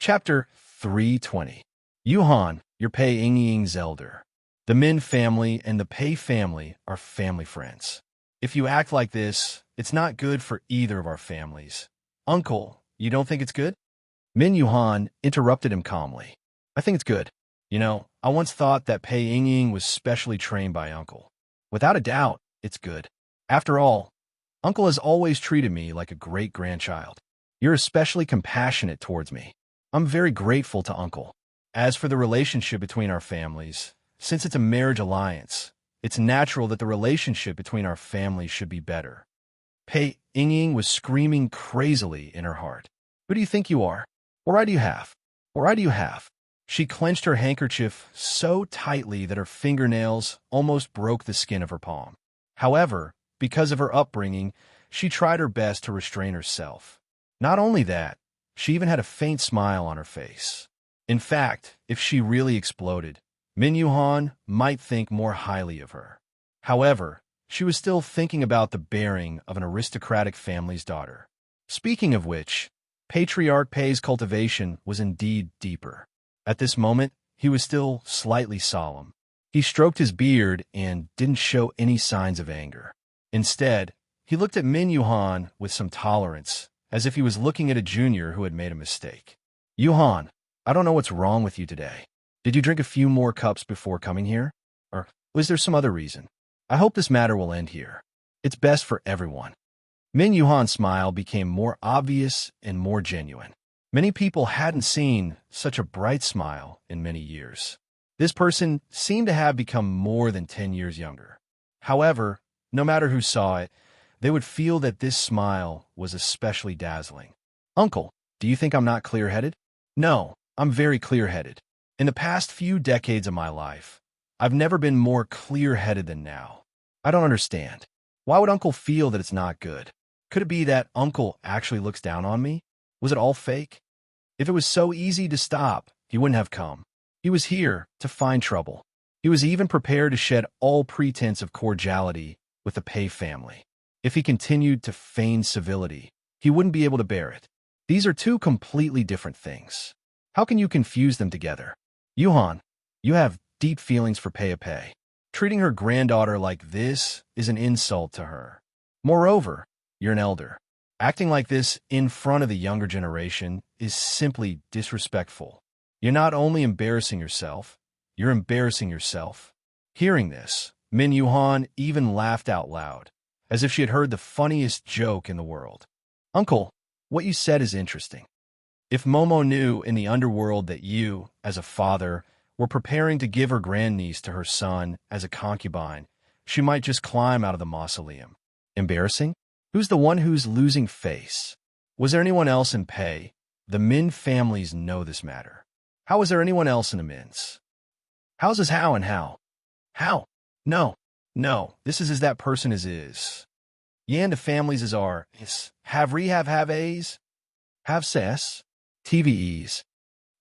Chapter 320. Yuhan, your Pei Yingying's elder. The Min family and the Pei family are family friends. If you act like this, it's not good for either of our families. Uncle, you don't think it's good? Min Yuhan interrupted him calmly. I think it's good. I once thought that Pei Yingying was specially trained by Uncle. Without a doubt, it's good. After all, Uncle has always treated me like a great-grandchild. You're especially compassionate towards me. I'm very grateful to Uncle. As for the relationship between our families, since it's a marriage alliance, it's natural that the relationship between our families should be better. Pei Yingying was screaming crazily in her heart. Who do you think you are? What right do you have? What right do you have? She clenched her handkerchief so tightly that her fingernails almost broke the skin of her palm. However, because of her upbringing, she tried her best to restrain herself. Not only that, she even had a faint smile on her face. In fact, if she really exploded, Min Yuhan might think more highly of her. However, she was still thinking about the bearing of an aristocratic family's daughter. Speaking of which, Patriarch Pei's cultivation was indeed deeper. At this moment, he was still slightly solemn. He stroked his beard and didn't show any signs of anger. Instead, he looked at Min Yuhan with some tolerance, as if he was looking at a junior who had made a mistake. Yuhan, I don't know what's wrong with you today. Did you drink a few more cups before coming here? Or was there some other reason? I hope this matter will end here. It's best for everyone. Min Yuhan's smile became more obvious and more genuine. Many people hadn't seen such a bright smile in many years. This person seemed to have become more than 10 years younger. However, no matter who saw it, they would feel that this smile was especially dazzling. Uncle, do you think I'm not clear-headed? No, I'm very clear-headed. In the past few decades of my life, I've never been more clear-headed than now. I don't understand. Why would Uncle feel that it's not good? Could it be that Uncle actually looks down on me? Was it all fake? If it was so easy to stop, he wouldn't have come. He was here to find trouble. He was even prepared to shed all pretense of cordiality with the Pei family. If he continued to feign civility, he wouldn't be able to bear it. These are two completely different things. How can you confuse them together? Yuhan, you have deep feelings for Pei. Treating her granddaughter like this is an insult to her. Moreover, you're an elder. Acting like this in front of the younger generation is simply disrespectful. You're not only embarrassing yourself, you're embarrassing yourself. Hearing this, Min Yuhan even laughed out loud, as if she had heard the funniest joke in the world. Uncle, what you said is interesting. If Momo knew in the underworld that you, as a father, were preparing to give her grandniece to her son as a concubine, she might just climb out of the mausoleum. Embarrassing? Who's the one who's losing face? Was there anyone else in Pei? The Min families know this matter. How was there anyone else in the Mins? How's his how and how? How? No, this is as that person is. Yan the families is are, is have A's, have ses, TVEs,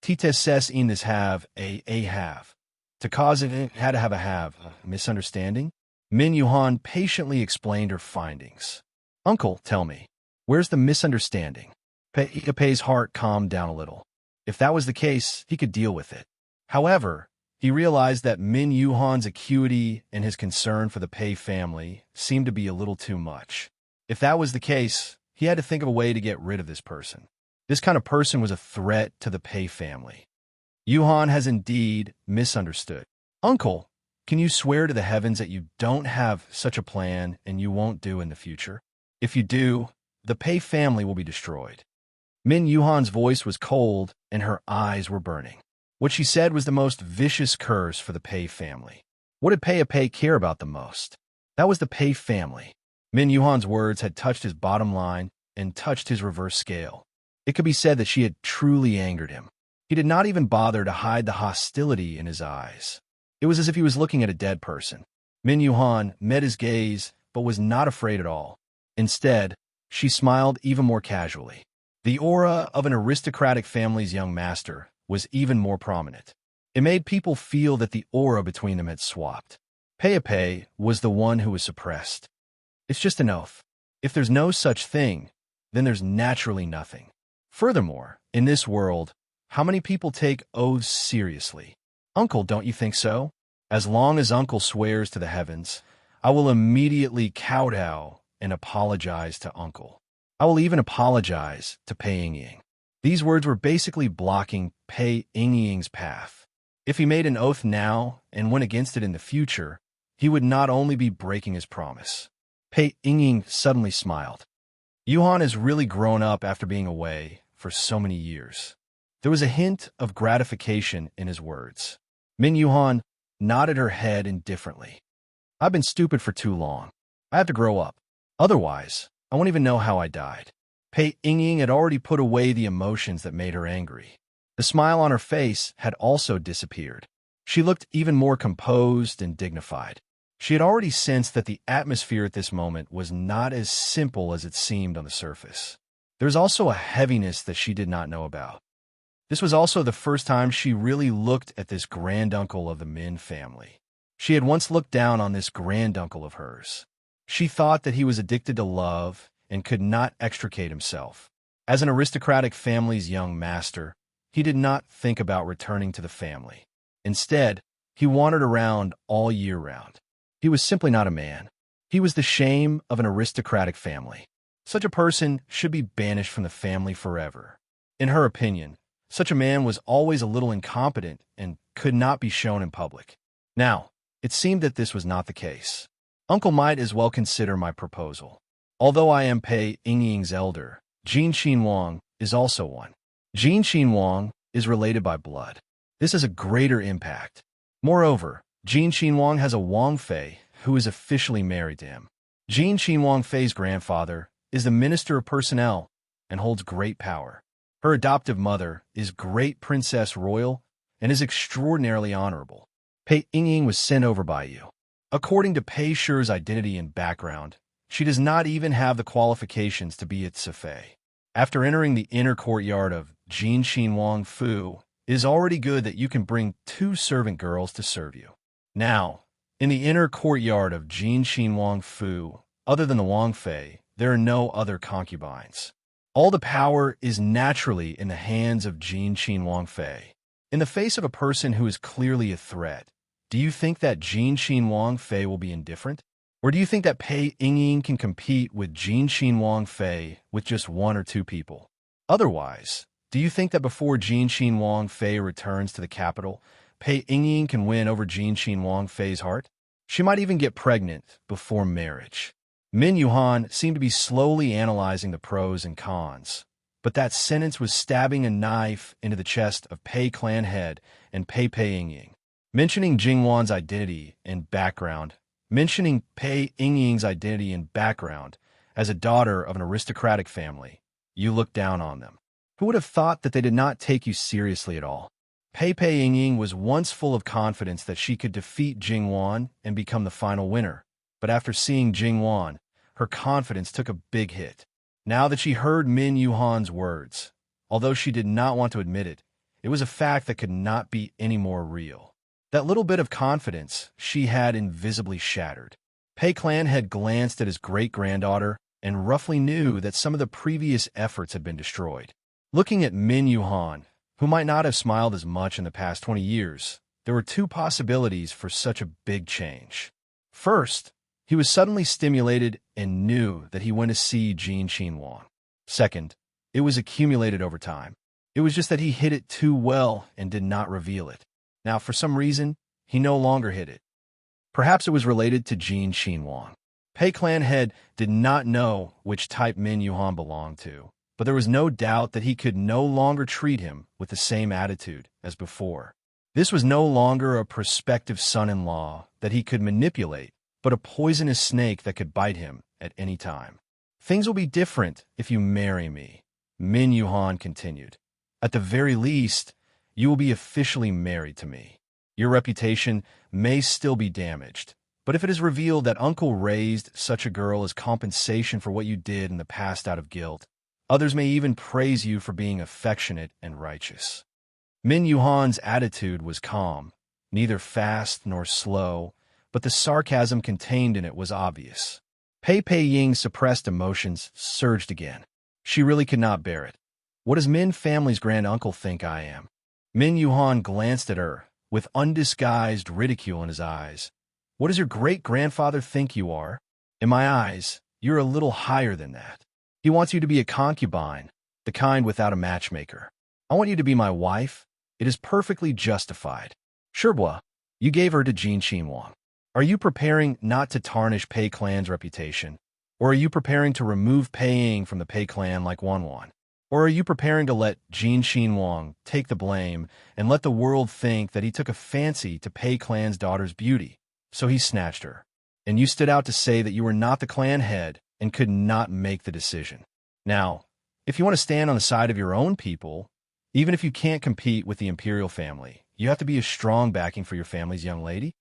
Tites ses in this have, a have. To cause it had to have a misunderstanding? Min Yuhan patiently explained her findings. Uncle, tell me, where's the misunderstanding? Pei's heart calmed down a little. If that was the case, he could deal with it. However, he realized that Min Yuhan's acuity and his concern for the Pei family seemed to be a little too much. If that was the case, he had to think of a way to get rid of this person. This kind of person was a threat to the Pei family. Yuhan has indeed misunderstood. Uncle, can you swear to the heavens that you don't have such a plan and you won't do in the future? If you do, the Pei family will be destroyed. Min Yuhan's voice was cold and her eyes were burning. What she said was the most vicious curse for the Pei family. What did Pei care about the most? That was the Pei family. Min Yuhan's words had touched his bottom line and touched his reverse scale. It could be said that she had truly angered him. He did not even bother to hide the hostility in his eyes. It was as if he was looking at a dead person. Min Yuhan met his gaze, but was not afraid at all. Instead, she smiled even more casually. The aura of an aristocratic family's young master was even more prominent. It made people feel that the aura between them had swapped. Pei was the one who was suppressed. It's just an oath. If there's no such thing, then there's naturally nothing. Furthermore, in this world, How many people take oaths seriously? Uncle, don't you think so? As long as Uncle swears to the heavens, I will immediately kowtow and apologize to Uncle. I will even apologize to Pei Yingying. These words were basically blocking Pei Yingying's path. If he made an oath now and went against it in the future, he would not only be breaking his promise. Pei Yingying suddenly smiled. Yuhan has really grown up after being away for so many years. There was a hint of gratification in his words. Min Yuhan nodded her head indifferently. I've been stupid for too long. I have to grow up. Otherwise, I won't even know how I died. Pei Yingying had already put away the emotions that made her angry. The smile on her face had also disappeared. She looked even more composed and dignified. She had already sensed that the atmosphere at this moment was not as simple as it seemed on the surface. There was also a heaviness that she did not know about. This was also the first time she really looked at this granduncle of the Min family. She had once looked down on this granduncle of hers. She thought that he was addicted to love and could not extricate himself. As an aristocratic family's young master, he did not think about returning to the family. Instead, he wandered around all year round. He was simply not a man. He was the shame of an aristocratic family. Such a person should be banished from the family forever. In her opinion, such a man was always a little incompetent and could not be shown in public. Now, it seemed that this was not the case. Uncle might as well consider my proposal. Although I am Pei Yingying's elder, Jin Wang is also one. Jin Wang is related by blood. This has a greater impact. Moreover, Jin Wang has a Wang Fei who is officially married to him. Jin Wang Fei's grandfather is the Minister of Personnel and holds great power. Her adoptive mother is Great Princess Royal and is extraordinarily honorable. Pei Yingying was sent over by you. According to Pei Shi's identity and background, she does not even have the qualifications to be its Sifei. After entering the inner courtyard of Jin Wang Fu, it is already good that you can bring 2 servant girls to serve you. Now, in the inner courtyard of Jin Wang Fu, other than the Wang Fei, there are no other concubines. All the power is naturally in the hands of Jin Wang Fei. In the face of a person who is clearly a threat, do you think that Jin Wang Fei will be indifferent? Or do you think that Pei Yingying can compete with Jin Wang Fei with just 1 or 2 people? Otherwise, do you think that before Jin Wang Fei returns to the capital, Pei Yingying can win over Jin Wang Fei's heart? She might even get pregnant before marriage. Min Yuhan seemed to be slowly analyzing the pros and cons, but that sentence was stabbing a knife into the chest of Pei clan head and Pei Yingying. Mentioning Jingwan's identity and background, mentioning Pei Yingying's identity and background as a daughter of an aristocratic family, you look down on them. Who would have thought that they did not take you seriously at all? Pei Yingying was once full of confidence that she could defeat Jingwan and become the final winner. But after seeing Jingwan, her confidence took a big hit. Now that she heard Min Yuhan's words, although she did not want to admit it, it was a fact that could not be any more real. That little bit of confidence she had invisibly shattered. Pei Clan had glanced at his great-granddaughter and roughly knew that some of the previous efforts had been destroyed. Looking at Min Yuhan, who might not have smiled as much in the past 20 years, there were 2 possibilities for such a big change. First, he was suddenly stimulated and knew that he went to see Jin Wang. Second, it was accumulated over time. It was just that he hid it too well and did not reveal it. Now, for some reason, he no longer hid it. Perhaps it was related to Jin Wang. Pei Clan head did not know which type Min Yuhan belonged to, but there was no doubt that he could no longer treat him with the same attitude as before. This was no longer a prospective son-in-law that he could manipulate, but a poisonous snake that could bite him at any time. Things will be different if you marry me, Min Yuhan continued. At the very least, you will be officially married to me. Your reputation may still be damaged, but if it is revealed that Uncle raised such a girl as compensation for what you did in the past out of guilt, others may even praise you for being affectionate and righteous. Min Yuhan's attitude was calm, neither fast nor slow, but the sarcasm contained in it was obvious. Pei Ying's suppressed emotions surged again. She really could not bear it. What does Min family's granduncle think I am? Min Yuhan glanced at her, with undisguised ridicule in his eyes. What does your great-grandfather think you are? In my eyes, you're a little higher than that. He wants you to be a concubine, the kind without a matchmaker. I want you to be my wife. It is perfectly justified. Sherbua, you gave her to Jin Xinwang. Are you preparing not to tarnish Pei Clan's reputation? Or are you preparing to remove Peiying from the Pei Clan like Wanwan? Or are you preparing to let Jin Xinwang take the blame and let the world think that he took a fancy to Pei Clan's daughter's beauty, so he snatched her? And you stood out to say that you were not the clan head and could not make the decision. Now, if you want to stand on the side of your own people, even if you can't compete with the imperial family, you have to be a strong backing for your family's young lady.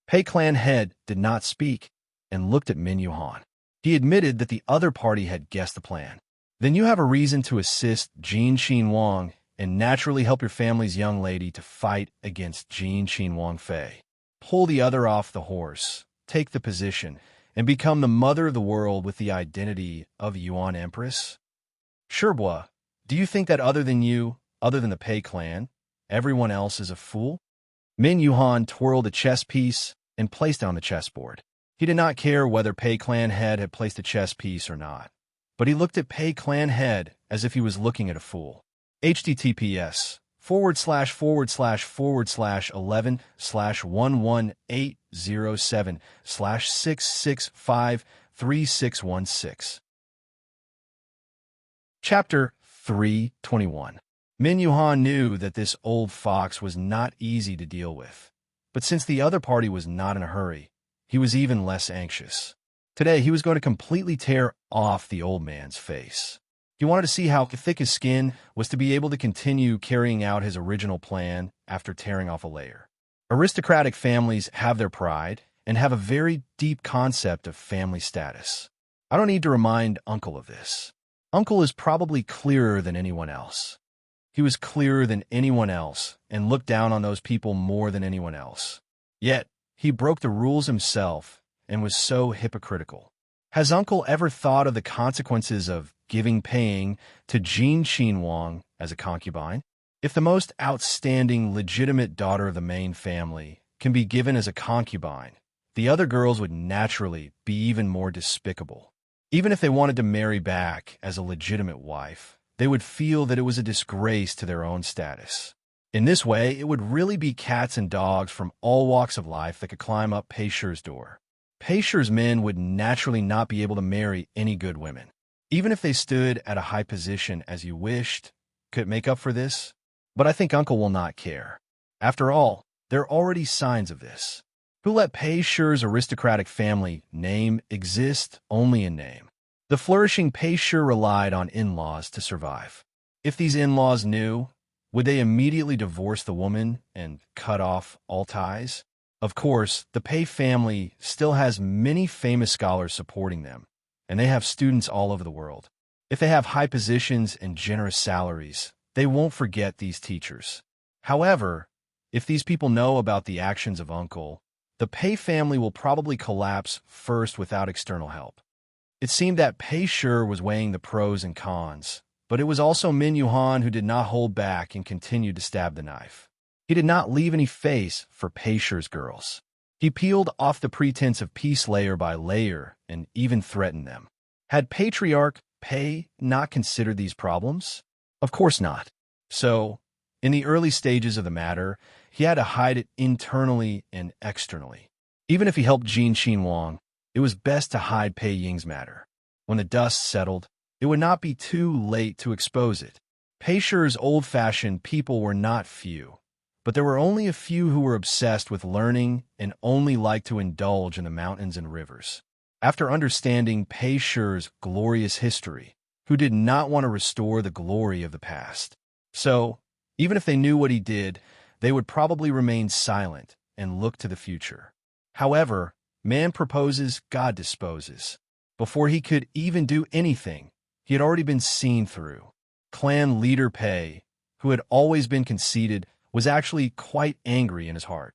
Pei Clan head did not speak and looked at Min Yuhan. He admitted that the other party had guessed the plan. Then you have a reason to assist Jin Xinwang and naturally help your family's young lady to fight against Jin Xinwang Fei. Pull the other off the horse, take the position, and become the mother of the world with the identity of Yuan Empress? Sherbua, do you think that other than you, other than the Pei Clan, everyone else is a fool? Min Yuhan twirled a chess piece and placed it on the chessboard. He did not care whether Pei Clan head had placed a chess piece or not, but he looked at Pei Clan head as if he was looking at a fool. https://11/11807/6653616. Chapter 321. Min Yuhan knew that this old fox was not easy to deal with, but since the other party was not in a hurry, he was even less anxious. Today, he was going to completely tear off the old man's face. He wanted to see how thick his skin was to be able to continue carrying out his original plan after tearing off a layer. Aristocratic families have their pride and have a very deep concept of family status. I don't need to remind Uncle of this. Uncle is probably clearer than anyone else. He was clearer than anyone else and looked down on those people more than anyone else. Yet, he broke the rules himself and was so hypocritical. Has Uncle ever thought of the consequences of giving Peiying to Jin Xinwang as a concubine? If the most outstanding, legitimate daughter of the main family can be given as a concubine, the other girls would naturally be even more despicable. Even if they wanted to marry back as a legitimate wife, they would feel that it was a disgrace to their own status. In this way, it would really be cats and dogs from all walks of life that could climb up Pei Shi's door. Pei Shi's men would naturally not be able to marry any good women. Even if they stood at a high position as you wished, could it make up for this? But I think Uncle will not care. After all, there are already signs of this. Who let Pei Shi's aristocratic family name exist only in name? The flourishing Pei Shi relied on in-laws to survive. If these in-laws knew, would they immediately divorce the woman and cut off all ties? Of course, the Pei family still has many famous scholars supporting them, and they have students all over the world. If they have high positions and generous salaries, they won't forget these teachers. However, if these people know about the actions of Uncle, the Pei family will probably collapse first without external help. It seemed that Pei Shi was weighing the pros and cons, but it was also Min Yuhan who did not hold back and continued to stab the knife. He did not leave any face for Pei Shi's girls. He peeled off the pretense of peace layer by layer and even threatened them. Had Patriarch Pei not considered these problems? Of course not. So, in the early stages of the matter, he had to hide it internally and externally. Even if he helped Jin Xinwang, it was best to hide Pei Ying's matter. When the dust settled, it would not be too late to expose it. Pei Shi's old-fashioned people were not few, but there were only a few who were obsessed with learning and only liked to indulge in the mountains and rivers. After understanding Pei Shi's glorious history, who did not want to restore the glory of the past. So, even if they knew what he did, they would probably remain silent and look to the future. However, man proposes, God disposes. Before he could even do anything, he had already been seen through. Clan leader Pei, who had always been conceited, was actually quite angry in his heart.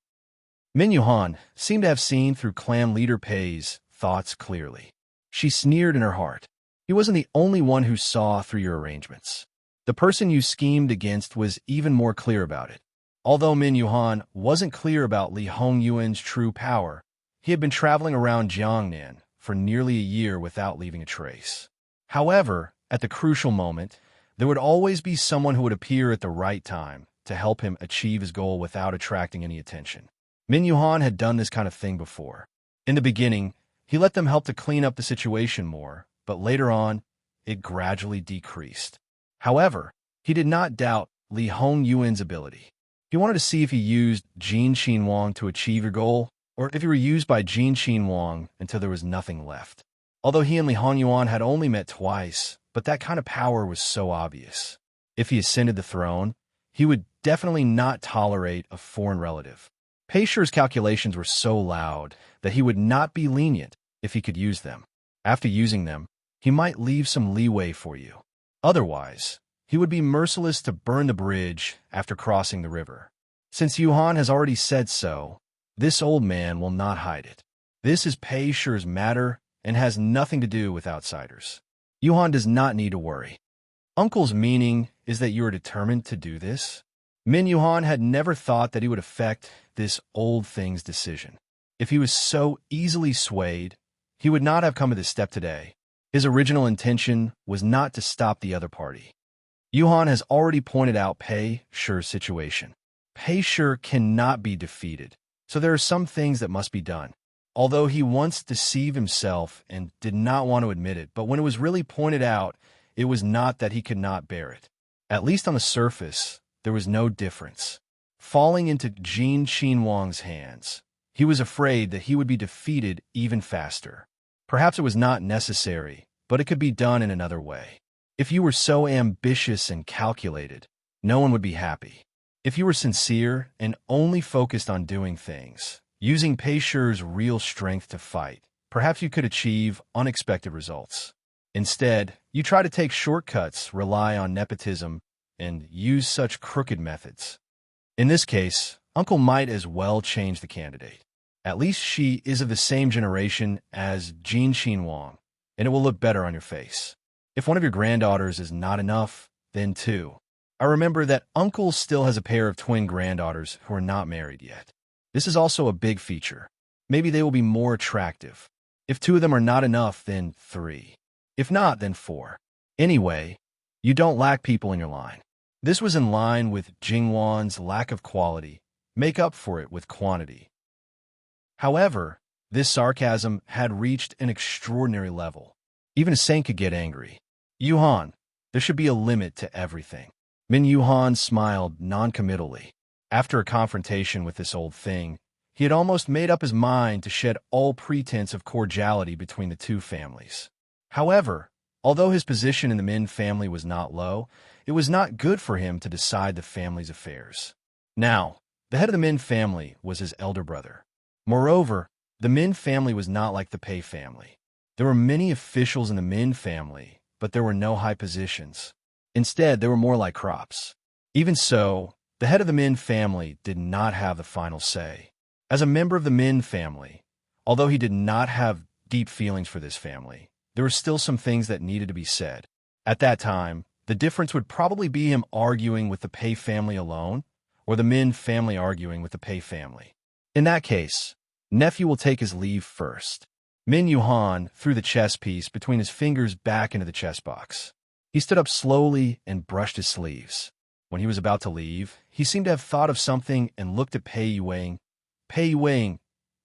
Min Yuhan seemed to have seen through clan leader Pei's thoughts clearly. She sneered in her heart. He wasn't the only one who saw through your arrangements. The person you schemed against was even more clear about it. Although Min Yuhan wasn't clear about Li Hongyuan's true power, he had been traveling around Jiangnan for nearly a year without leaving a trace. However, at the crucial moment, there would always be someone who would appear at the right time to help him achieve his goal without attracting any attention. Min Yuhan had done this kind of thing before. In the beginning, he let them help to clean up the situation more, but later on, it gradually decreased. However, he did not doubt Li Hongyuan's ability. He wanted to see if he used Jin Xinwang to achieve your goal, or if he were used by Jin Xinwang until there was nothing left. Although he and Li Hongyuan had only met twice, but that kind of power was so obvious. If he ascended the throne, he would definitely not tolerate a foreign relative. Pei Shi's calculations were so loud that he would not be lenient if he could use them. After using them, he might leave some leeway for you. Otherwise, he would be merciless to burn the bridge after crossing the river. Since Yuhan has already said so, this old man will not hide it. This is Pei Shi's matter and has nothing to do with outsiders. Yuhan does not need to worry. Uncle's meaning is that you are determined to do this? Min Yuhan had never thought that he would affect this old thing's decision. If he was so easily swayed, he would not have come to this step today. His original intention was not to stop the other party. Yuhan has already pointed out Pei Shi's situation. Pei Shi cannot be defeated, so there are some things that must be done. Although he wants to deceive himself and did not want to admit it, but when it was really pointed out, it was not that he could not bear it. At least on the surface, there was no difference. Falling into Jin Xinwang's hands, he was afraid that he would be defeated even faster. Perhaps it was not necessary, but it could be done in another way. If you were so ambitious and calculated, no one would be happy. If you were sincere and only focused on doing things, using Pei Shi's real strength to fight, perhaps you could achieve unexpected results. Instead, you try to take shortcuts, rely on nepotism, and use such crooked methods. In this case, Uncle might as well change the candidate. At least she is of the same generation as Jin Xinwang, and it will look better on your face. If one of your granddaughters is not enough, then two. I remember that Uncle still has a pair of twin granddaughters who are not married yet. This is also a big feature. Maybe they will be more attractive. If two of them are not enough, then three. If not, then four. Anyway, you don't lack people in your line. This was in line with Jingwan's lack of quality. Make up for it with quantity. However, this sarcasm had reached an extraordinary level. Even a saint could get angry. Yuhan, there should be a limit to everything. Min Yuhan smiled noncommittally. After a confrontation with this old thing, he had almost made up his mind to shed all pretense of cordiality between the two families. However, although his position in the Min family was not low, it was not good for him to decide the family's affairs. Now, the head of the Min family was his elder brother. Moreover, the Min family was not like the Pei family. There were many officials in the Min family, but there were no high positions. Instead, they were more like crops. Even so, the head of the Min family did not have the final say. As a member of the Min family, although he did not have deep feelings for this family, there were still some things that needed to be said. At that time, the difference would probably be him arguing with the Pei family alone, or the Min family arguing with the Pei family. In that case, nephew will take his leave first. Min Yuhan threw the chess piece between his fingers back into the chess box. He stood up slowly and brushed his sleeves. When he was about to leave, he seemed to have thought of something and looked at Pei Wang. Pei Wang,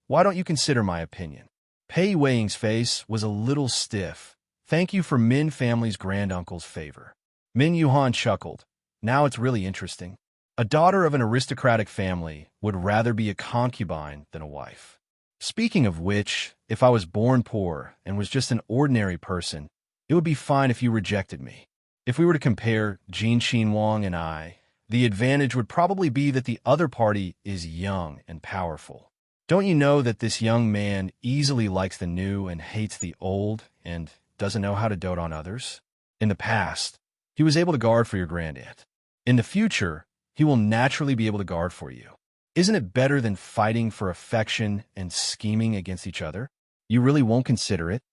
why don't you consider my opinion? Pei Wang's face was a little stiff. Thank you for Min family's granduncle's favor. Min Yuhan chuckled. Now it's really interesting. A daughter of an aristocratic family would rather be a concubine than a wife. Speaking of which, if I was born poor and was just an ordinary person, it would be fine if you rejected me. If we were to compare Jin Xinwang and I, the advantage would probably be that the other party is young and powerful. Don't you know that this young man easily likes the new and hates the old and doesn't know how to dote on others? In the past, he was able to guard for your grandaunt. In the future, he will naturally be able to guard for you. Isn't it better than fighting for affection and scheming against each other? You really won't consider it?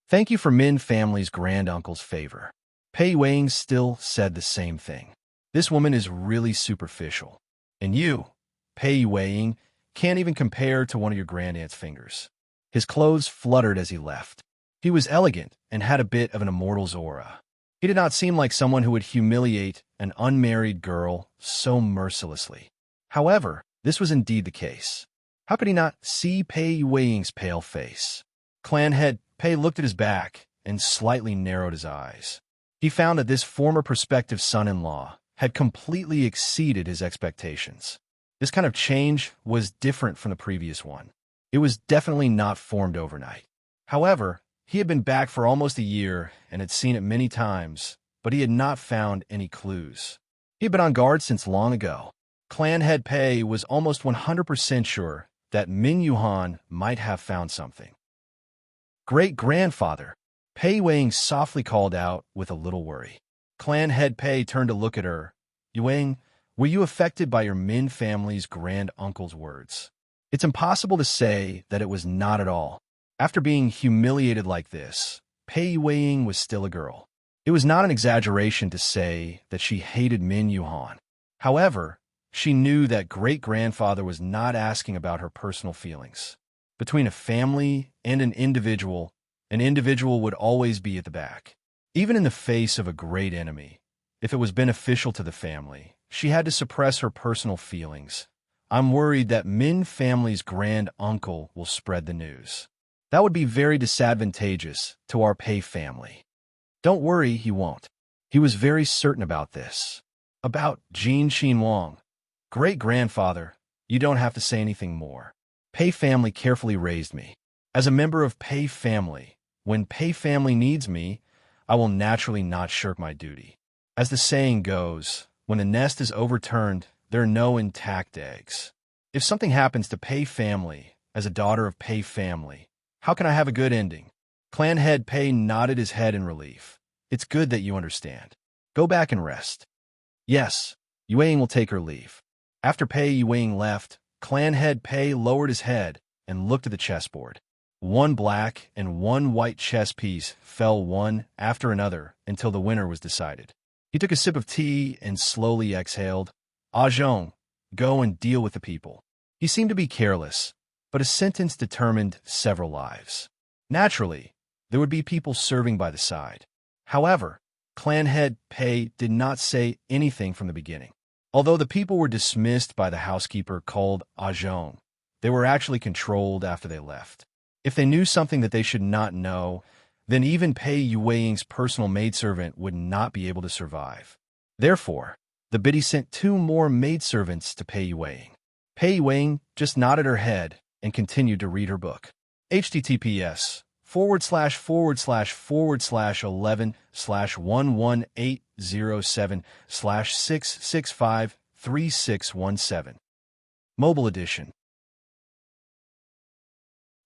Thank you for Min family's granduncle's favor. Pei Wang still said the same thing. This woman is really superficial. And you, Pei Wang, can't even compare to one of your grandaunt's fingers. His clothes fluttered as he left. He was elegant and had a bit of an immortal's aura. He did not seem like someone who would humiliate an unmarried girl so mercilessly. However, this was indeed the case. How could he not see Pei Wang's pale face? Clan head Pei looked at his back and slightly narrowed his eyes. He found that this former prospective son-in-law had completely exceeded his expectations. This kind of change was different from the previous one. It was definitely not formed overnight. However, he had been back for almost a year and had seen it many times, but he had not found any clues. He had been on guard since long ago. Clan head Pei was almost 100% sure that Min Yuhan might have found something. Great-grandfather, Pei Wang softly called out with a little worry. Clan head Pei turned to look at her. Yuang, were you affected by your Min family's grand uncle's words? It's impossible to say that it was not at all. After being humiliated like this, Pei Wang was still a girl. It was not an exaggeration to say that she hated Min Yuhan. However, she knew that great-grandfather was not asking about her personal feelings. Between a family and an individual would always be at the back. Even in the face of a great enemy, if it was beneficial to the family, she had to suppress her personal feelings. I'm worried that Min family's grand uncle will spread the news. That would be very disadvantageous to our Pei family. Don't worry, he won't. He was very certain about this. About Jin Wang. Great-grandfather, you don't have to say anything more. Pei family carefully raised me. As a member of Pei family, when Pei family needs me, I will naturally not shirk my duty. As the saying goes, when the nest is overturned, there are no intact eggs. If something happens to Pei family, as a daughter of Pei family, how can I have a good ending? Clan head Pei nodded his head in relief. It's good that you understand. Go back and rest. Yes, Yuang will take her leave. After Pei Yuang left, clan head Pei lowered his head and looked at the chessboard. One black and one white chess piece fell one after another until the winner was decided. He took a sip of tea and slowly exhaled. Zhong, go and deal with the people. He seemed to be careless, but his sentence determined several lives. Naturally, there would be people serving by the side. However, clan head Pei did not say anything from the beginning. Although the people were dismissed by the housekeeper called Zhong, they were actually controlled after they left. If they knew something that they should not know, then even Pei Yuang's personal maidservant would not be able to survive. Therefore, the biddy sent 2 more maidservants to Pei Yuang. Pei Yuang just nodded her head and continued to read her book. https:///11/11807/6653617. Mobile Edition.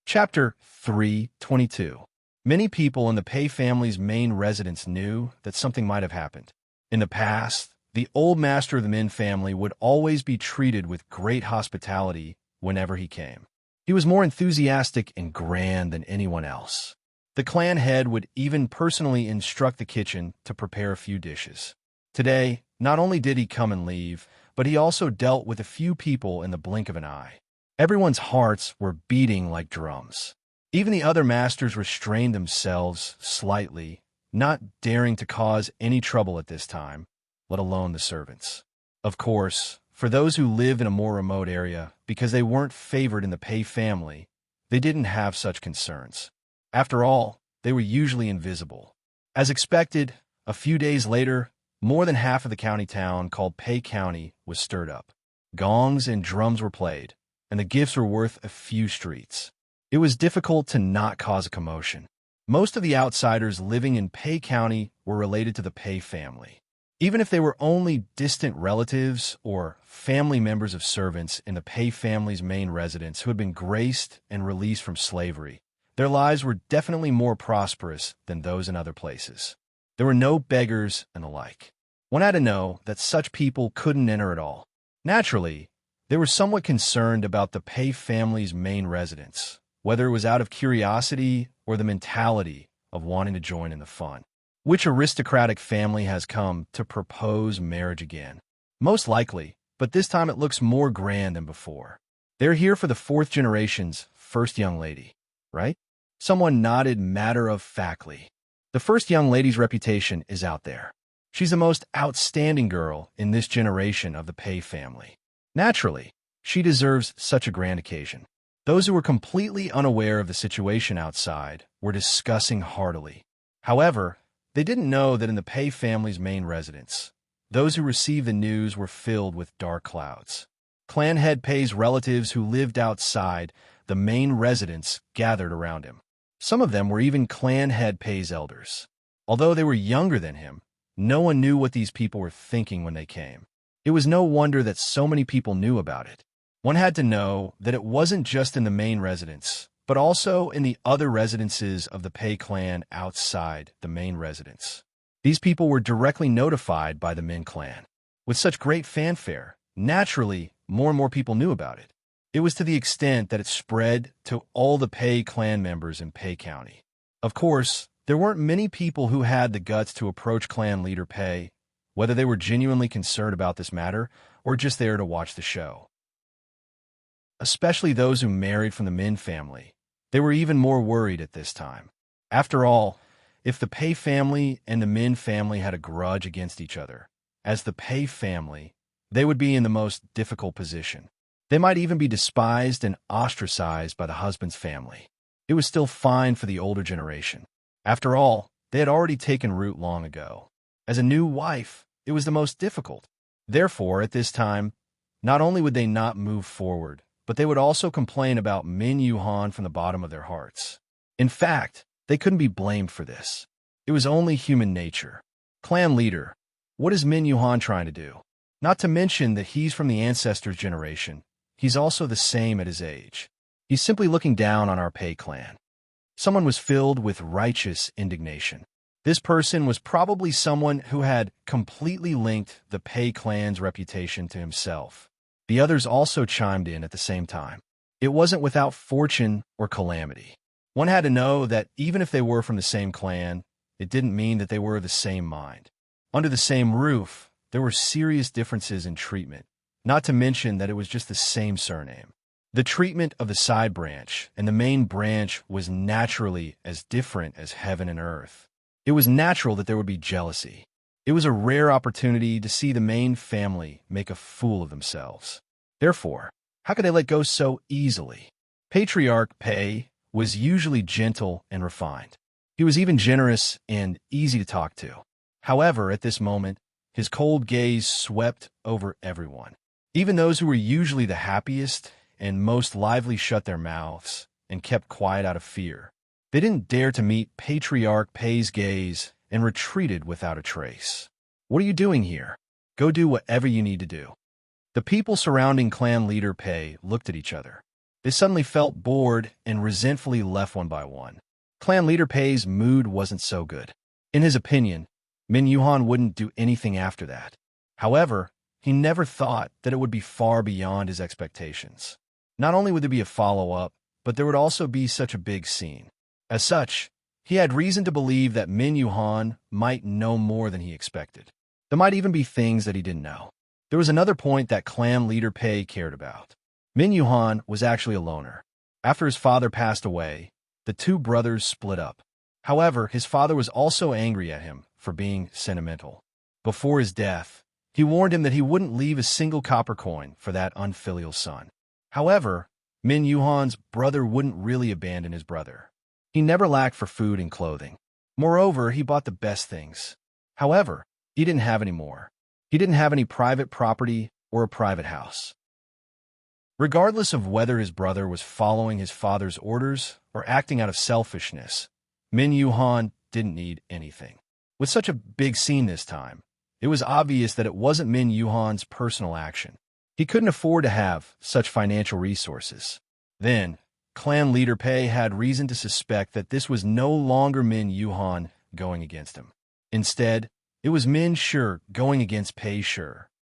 Chapter 322. Many people in the Pei family's main residence knew that something might have happened. In the past, the old master of the Min family would always be treated with great hospitality whenever he came. He was more enthusiastic and grand than anyone else. The clan head would even personally instruct the kitchen to prepare a few dishes. Today, not only did he come and leave, but he also dealt with a few people in the blink of an eye. Everyone's hearts were beating like drums. Even the other masters restrained themselves slightly, not daring to cause any trouble at this time, let alone the servants. Of course, for those who lived in a more remote area, because they weren't favored in the Pei family, they didn't have such concerns. After all, they were usually invisible. As expected, a few days later, more than half of the county town called Pei County was stirred up. Gongs and drums were played, and the gifts were worth a few streets. It was difficult to not cause a commotion. Most of the outsiders living in Pei County were related to the Pei family. Even if they were only distant relatives or family members of servants in the Pei family's main residence who had been graced and released from slavery, their lives were definitely more prosperous than those in other places. There were no beggars and the like. One had to know that such people couldn't enter at all. Naturally, they were somewhat concerned about the Pei family's main residence, whether it was out of curiosity or the mentality of wanting to join in the fun. Which aristocratic family has come to propose marriage again? Most likely, but this time it looks more grand than before. They're here for the fourth generation's first young lady, right? Someone nodded matter-of-factly. The first young lady's reputation is out there. She's the most outstanding girl in this generation of the Pei family. Naturally, she deserves such a grand occasion. Those who were completely unaware of the situation outside were discussing heartily. However, they didn't know that in the Pei family's main residence, those who received the news were filled with dark clouds. Clan head Pei's relatives who lived outside the main residence gathered around him. Some of them were even clan head Pei's elders. Although they were younger than him, no one knew what these people were thinking when they came. It was no wonder that so many people knew about it. One had to know that it wasn't just in the main residence, but also in the other residences of the Pei clan outside the main residence. These people were directly notified by the Min clan. With such great fanfare, naturally, more and more people knew about it. It was to the extent that it spread to all the Pei clan members in Pei County. Of course, there weren't many people who had the guts to approach clan leader Pei, whether they were genuinely concerned about this matter or just there to watch the show. Especially those who married from the Min family. They were even more worried at this time. After all, if the Pei family and the Min family had a grudge against each other, as the Pei family, they would be in the most difficult position. They might even be despised and ostracized by the husband's family. It was still fine for the older generation. After all, they had already taken root long ago. As a new wife, it was the most difficult. Therefore, at this time, not only would they not move forward, but they would also complain about Min Yuhan from the bottom of their hearts. In fact, they couldn't be blamed for this. It was only human nature. Clan leader, what is Min Yuhan trying to do? Not to mention that he's from the ancestors' generation. He's also the same at his age. He's simply looking down on our Pei clan. Someone was filled with righteous indignation. This person was probably someone who had completely linked the Pei clan's reputation to himself. The others also chimed in at the same time. It wasn't without fortune or calamity. One had to know that even if they were from the same clan, it didn't mean that they were of the same mind. Under the same roof, there were serious differences in treatment, not to mention that it was just the same surname. The treatment of the side branch and the main branch was naturally as different as heaven and earth. It was natural that there would be jealousy. It was a rare opportunity to see the main family make a fool of themselves. Therefore, how could they let go so easily? Patriarch Pei was usually gentle and refined. He was even generous and easy to talk to. However, at this moment, his cold gaze swept over everyone. Even those who were usually the happiest and most lively shut their mouths and kept quiet out of fear. They didn't dare to meet Patriarch Pei's gaze and retreated without a trace. What are you doing here? Go do whatever you need to do. The people surrounding clan leader Pei looked at each other. They suddenly felt bored and resentfully left one by one. Clan leader Pei's mood wasn't so good. In his opinion, Min Yuhan wouldn't do anything after that. However, he never thought that it would be far beyond his expectations. Not only would there be a follow-up, but there would also be such a big scene. As such, he had reason to believe that Min Yuhan might know more than he expected. There might even be things that he didn't know. There was another point that clan leader Pei cared about. Min Yuhan was actually a loner. After his father passed away, the two brothers split up. However, his father was also angry at him for being sentimental. Before his death, he warned him that he wouldn't leave a single copper coin for that unfilial son. However, Min Yuhan's brother wouldn't really abandon his brother. He never lacked for food and clothing. Moreover, he bought the best things. However, he didn't have any more. He didn't have any private property or a private house. Regardless of whether his brother was following his father's orders or acting out of selfishness, Min Yuhan didn't need anything. With such a big scene this time, it was obvious that it wasn't Min Yuhan's personal action. He couldn't afford to have such financial resources. Then, clan leader Pei had reason to suspect that this was no longer Min Yuhan going against him. Instead, it was Min Shi going against Pei Shi.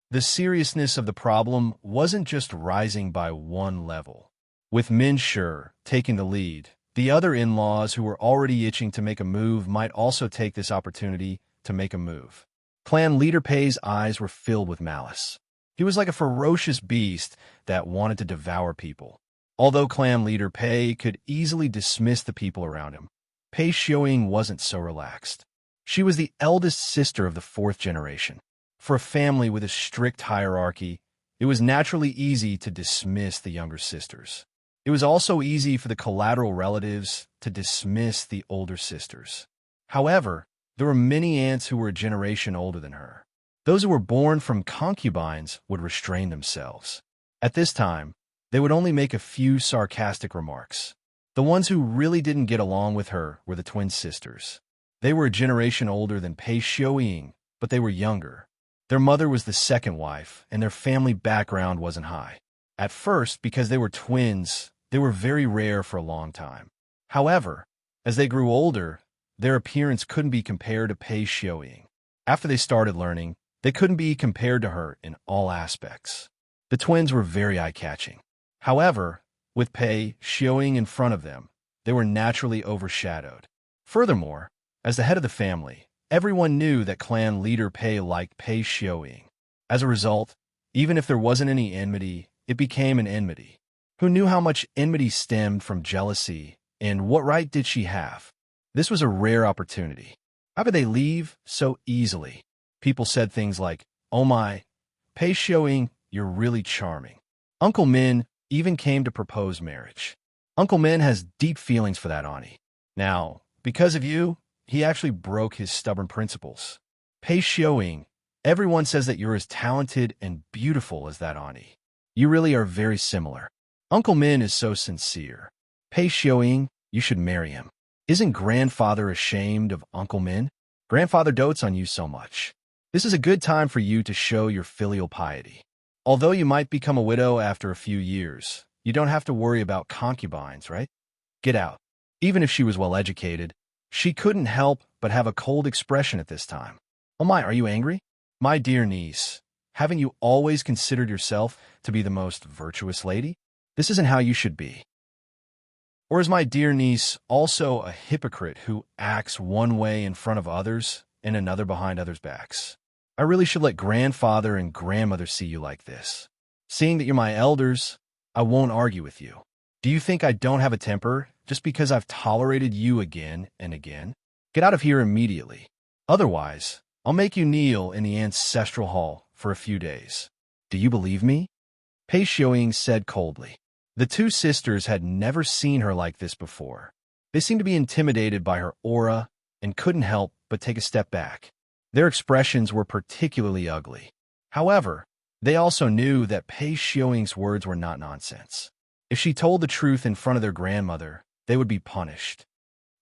The seriousness of the problem wasn't just rising by one level. With Min Shi taking the lead, The other in-laws who were already itching to make a move might also take this opportunity to make a move. Clan leader Pei's eyes were filled with malice. He was like a ferocious beast that wanted to devour people. Although clan leader Pei could easily dismiss the people around him, Pei Xiuying wasn't so relaxed. She was the eldest sister of the fourth generation. For a family with a strict hierarchy, it was naturally easy to dismiss the younger sisters. It was also easy for the collateral relatives to dismiss the older sisters. However, there were many aunts who were a generation older than her. Those who were born from concubines would restrain themselves. At this time, they would only make a few sarcastic remarks. The ones who really didn't get along with her were the twin sisters. They were a generation older than Pei Xiuying, but they were younger. Their mother was the second wife, and their family background wasn't high. At first, because they were twins, they were very rare for a long time. However, as they grew older, their appearance couldn't be compared to Pei Xiuying. After they started learning, they couldn't be compared to her in all aspects. The twins were very eye-catching. However, with Pei Xiuying in front of them, they were naturally overshadowed. Furthermore, as the head of the family, everyone knew that clan leader Pei liked Pei Xiuying. As a result, even if there wasn't any enmity, it became an enmity. Who knew how much enmity stemmed from jealousy, and what right did she have? This was a rare opportunity. How could they leave so easily? People said things like, "Oh my, Pei Xiuying, you're really charming." Uncle Min even came to propose marriage. Uncle Min has deep feelings for that auntie. Now, because of you, he actually broke his stubborn principles. Pei Xiuying, everyone says that you're as talented and beautiful as that auntie. You really are very similar. Uncle Min is so sincere. Pei Xiuying, you should marry him. Isn't grandfather ashamed of Uncle Min? Grandfather dotes on you so much. This is a good time for you to show your filial piety. Although you might become a widow after a few years, you don't have to worry about concubines, right? Get out. Even if she was well-educated, she couldn't help but have a cold expression at this time. Oh my, are you angry? My dear niece, haven't you always considered yourself to be the most virtuous lady? This isn't how you should be. Or is my dear niece also a hypocrite who acts one way in front of others and another behind others' backs? I really should let grandfather and grandmother see you like this. Seeing that you're my elders, I won't argue with you. Do you think I don't have a temper just because I've tolerated you again and again? Get out of here immediately. Otherwise, I'll make you kneel in the ancestral hall for a few days. Do you believe me? Pei Xiuying said coldly. The two sisters had never seen her like this before. They seemed to be intimidated by her aura and couldn't help but take a step back. Their expressions were particularly ugly. However, they also knew that Pei Xiuying's words were not nonsense. If she told the truth in front of their grandmother, they would be punished.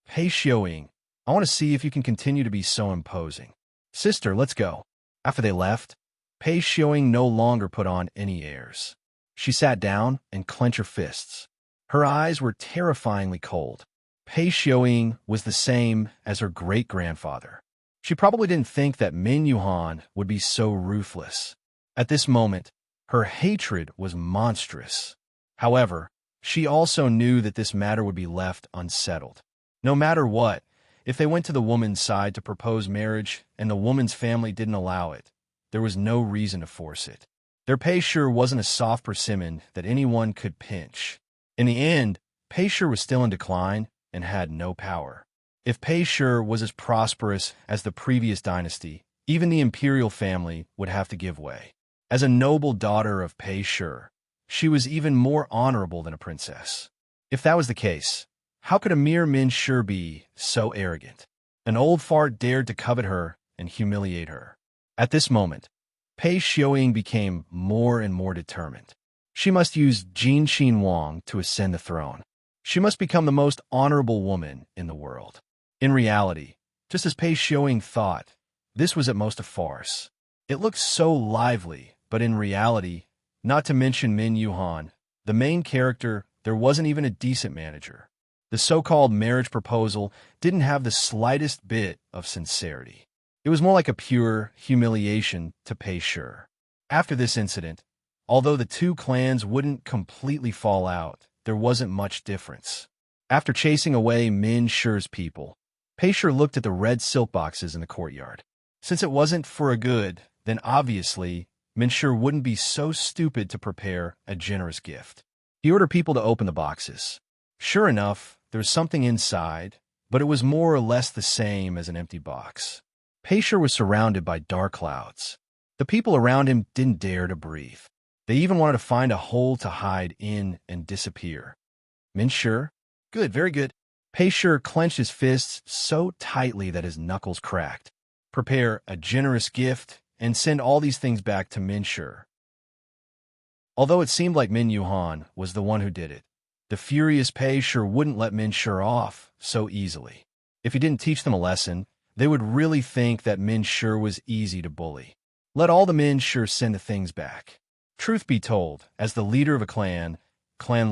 Pei Xiuying, I want to see if you can continue to be so imposing. Sister, let's go. After they left, Pei Xiuying no longer put on any airs. She sat down and clenched her fists. Her eyes were terrifyingly cold. Pei Xiuying was the same as her great-grandfather. She probably didn't think that Min Yuhan would be so ruthless. At this moment, her hatred was monstrous. However, she also knew that this matter would be left unsettled. No matter what, if they went to the woman's side to propose marriage and the woman's family didn't allow it, there was no reason to force it. Their Pei Shi wasn't a soft persimmon that anyone could pinch. In the end, Pei Shi was still in decline and had no power. If Pei Shi was as prosperous as the previous dynasty, even the imperial family would have to give way. As a noble daughter of Pei Shi, she was even more honorable than a princess. If that was the case, how could a mere Min Shi be so arrogant? An old fart dared to covet her and humiliate her. At this moment, Pei Xiuying became more and more determined. She must use Jin Wang to ascend the throne. She must become the most honorable woman in the world. In reality, just as Pei Xiuying thought, this was at most a farce. It looked so lively, but in reality, not to mention Min Yuhan, the main character, there wasn't even a decent manager. The so-called marriage proposal didn't have the slightest bit of sincerity. It was more like a pure humiliation to Pei Shi. After this incident, although the two clans wouldn't completely fall out, there wasn't much difference. After chasing away Min Shi's people, Pei Shi looked at the red silk boxes in the courtyard. Since it wasn't for a good, then obviously Min Shi wouldn't be so stupid to prepare a generous gift. He ordered people to open the boxes. Sure enough, there was something inside, but it was more or less the same as an empty box. Pei Shi was surrounded by dark clouds. The people around him didn't dare to breathe. They even wanted to find a hole to hide in and disappear. Min Shi? Good, very good. Pei Shi clenched his fists so tightly that his knuckles cracked. Prepare a generous gift and send all these things back to Min Shi. Although it seemed like Min Yuhan was the one who did it, the furious Pei Shi wouldn't let Min Shi off so easily. If he didn't teach them a lesson, they would really think that Min Shi was easy to bully. Let all the Min Shi send the things back. Truth be told, as the leader of a clan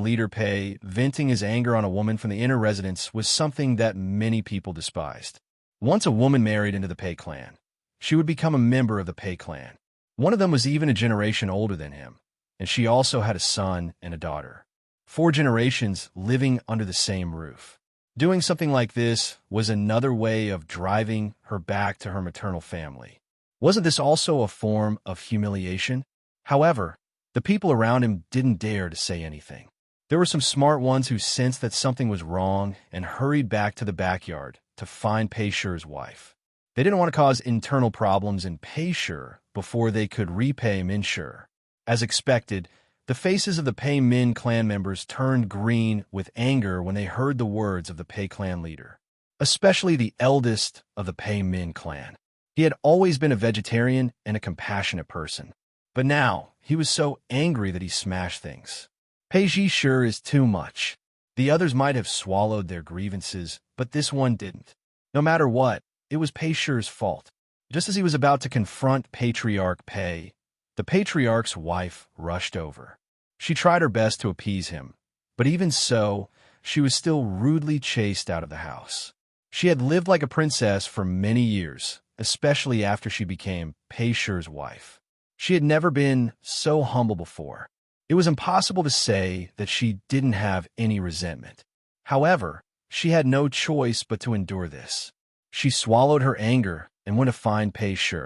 leader Pei venting his anger on a woman from the inner residence was something that many people despised. Once a woman married into the Pei clan, she would become a member of the Pei clan. One of them was even a generation older than him, and she also had a son and a daughter. 4 generations living under the same roof. Doing something like this was another way of driving her back to her maternal family. Wasn't this also a form of humiliation? However, the people around him didn't dare to say anything. There were some smart ones who sensed that something was wrong and hurried back to the backyard to find Pei Shi's wife. They didn't want to cause internal problems in Pei Shi before they could repay Min Shi. As expected, the faces of the Pei Min clan members turned green with anger when they heard the words of the Pei clan leader, especially the eldest of the Pei Min clan. He had always been a vegetarian and a compassionate person, but now he was so angry that he smashed things. Pei Shi is too much. The others might have swallowed their grievances, but this one didn't. No matter what, it was Pei Shi's fault. Just as he was about to confront Patriarch Pei, the patriarch's wife rushed over. She tried her best to appease him, but even so, she was still rudely chased out of the house. She had lived like a princess for many years, especially after she became Pei Shi's wife. She had never been so humble before. It was impossible to say that she didn't have any resentment. However, she had no choice but to endure this. She swallowed her anger and went to find Pei Shi.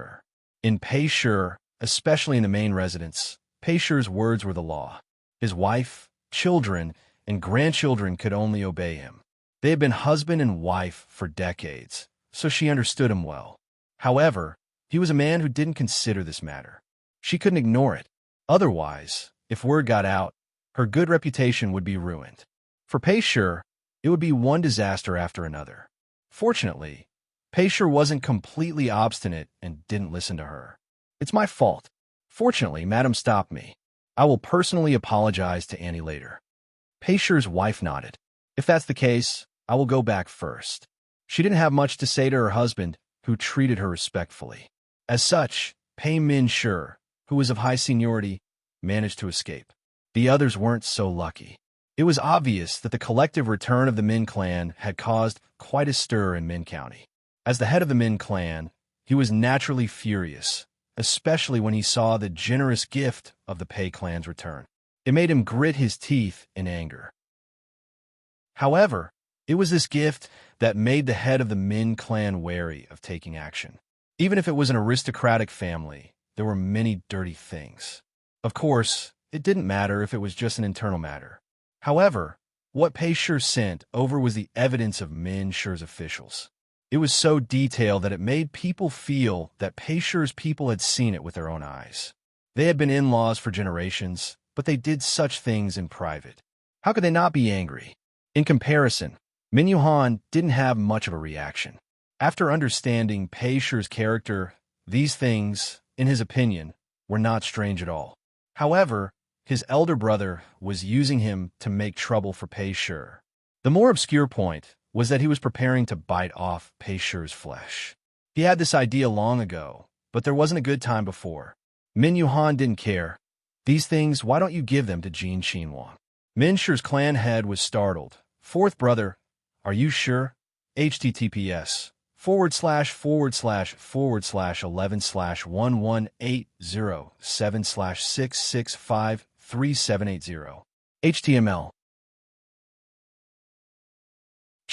In Pei Shi, especially in the main residence, Pei Shi's words were the law. His wife, children, and grandchildren could only obey him. They had been husband and wife for decades, so she understood him well. However, he was a man who didn't consider this matter. She couldn't ignore it. Otherwise, if word got out, her good reputation would be ruined. For Pei Shi, it would be one disaster after another. Fortunately, Pei Shi wasn't completely obstinate and didn't listen to her. It's my fault. Fortunately, Madam stopped me. I will personally apologize to Annie later. Pei Shi's wife nodded. If that's the case, I will go back first. She didn't have much to say to her husband, who treated her respectfully. As such, Pei Min Shi, who was of high seniority, managed to escape. The others weren't so lucky. It was obvious that the collective return of the Min clan had caused quite a stir in Min County. As the head of the Min clan, he was naturally furious, especially when he saw the generous gift of the Pei clan's return. It made him grit his teeth in anger. However, it was this gift that made the head of the Min clan wary of taking action. Even if it was an aristocratic family, there were many dirty things. Of course, it didn't matter if it was just an internal matter. However, what Pei Shi sent over was the evidence of Min Shi's officials. It was so detailed that it made people feel that Pei Shi's people had seen it with their own eyes. They had been in-laws for generations, but they did such things in private. How could they not be angry? In comparison, Min Yuhan didn't have much of a reaction. After understanding Pei Shi's character, these things, in his opinion, were not strange at all. However, his elder brother was using him to make trouble for Pei Shi. The more obscure point was that he was preparing to bite off Pei Shi's flesh. He had this idea long ago, but there wasn't a good time before. Min Yuhan didn't care. These things, why don't you give them to Jin Qinhuang? Min Shi's clan head was startled. Fourth brother, are you sure? https://11/1180/7/6653780 HTML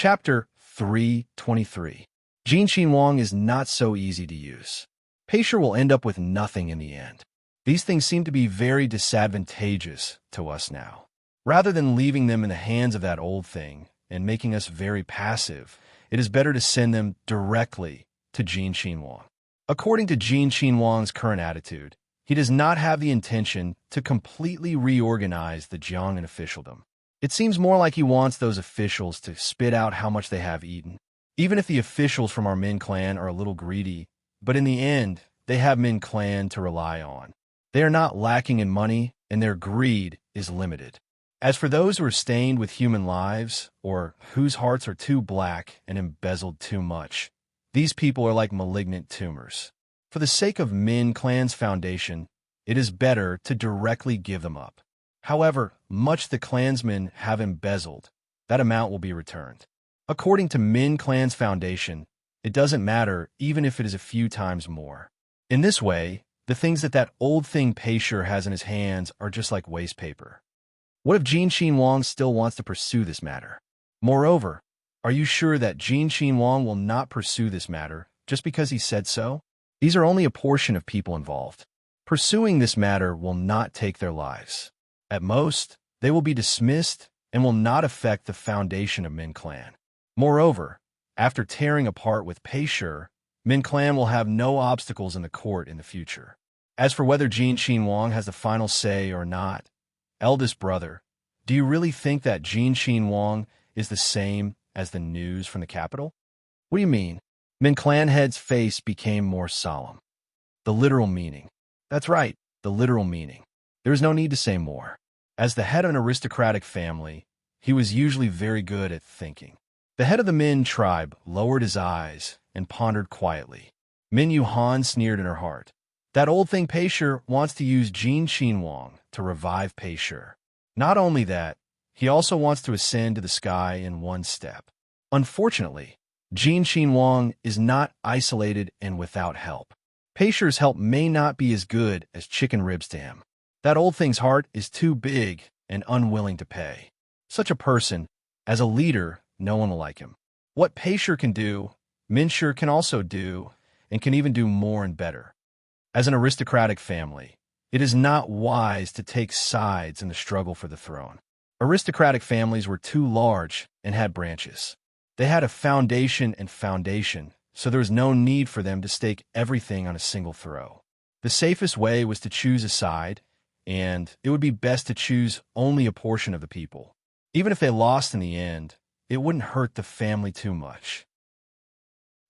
Chapter 323. Jin Wang is not so easy to use. Pei will end up with nothing in the end. These things seem to be very disadvantageous to us now. Rather than leaving them in the hands of that old thing and making us very passive, it is better to send them directly to Jin Wang. According to Jin Wang's current attitude, he does not have the intention to completely reorganize the Jiangnan officialdom. It seems more like he wants those officials to spit out how much they have eaten. Even if the officials from our Min clan are a little greedy, but in the end, they have Min clan to rely on. They are not lacking in money, and their greed is limited. As for those who are stained with human lives, or whose hearts are too black and embezzled too much, these people are like malignant tumors. For the sake of Min clan's foundation, it is better to directly give them up. However much the clansmen have embezzled, that amount will be returned. According to Min clan's foundation, it doesn't matter even if it is a few times more. In this way, the things that old thing Pei has in his hands are just like waste paper. What if Jin Wang still wants to pursue this matter? Moreover, are you sure that Jin Wang will not pursue this matter just because he said so? These are only a portion of people involved. Pursuing this matter will not take their lives. At most, they will be dismissed and will not affect the foundation of Min clan. Moreover, after tearing apart with Pei, Min clan will have no obstacles in the court in the future. As for whether Jin Wang has the final say or not, eldest brother, do you really think that Jin Wang is the same as the news from the capital? What do you mean? Min clan head's face became more solemn. The literal meaning. That's right, the literal meaning. There is no need to say more. As the head of an aristocratic family, he was usually very good at thinking. The head of the Min tribe lowered his eyes and pondered quietly. Min Yuhan sneered in her heart. That old thing Pei wants to use Jin Wang to revive Pei. Not only that, he also wants to ascend to the sky in one step. Unfortunately, Jin Wang is not isolated and without help. Pei's help may not be as good as chicken ribs to him. That old thing's heart is too big and unwilling to pay. Such a person, as a leader, no one will like him. What Pei can do, Min can also do, and can even do more and better. As an aristocratic family, it is not wise to take sides in the struggle for the throne. Aristocratic families were too large and had branches. They had a foundation, so there was no need for them to stake everything on a single throw. The safest way was to choose a side, and it would be best to choose only a portion of the people. Even if they lost in the end, it wouldn't hurt the family too much.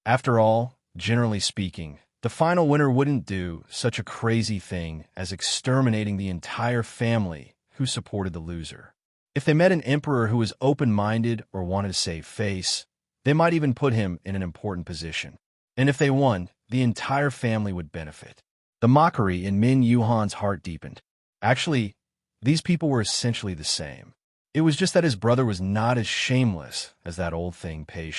After all, generally speaking, the final winner wouldn't do such a crazy thing as exterminating the entire family who supported the loser. If they met an emperor who was open-minded or wanted to save face, they might even put him in an important position. And if they won, the entire family would benefit. The mockery in Min Yuhan's heart deepened. Actually, these people were essentially the same. It was just that his brother was not as shameless as that old thing Pei.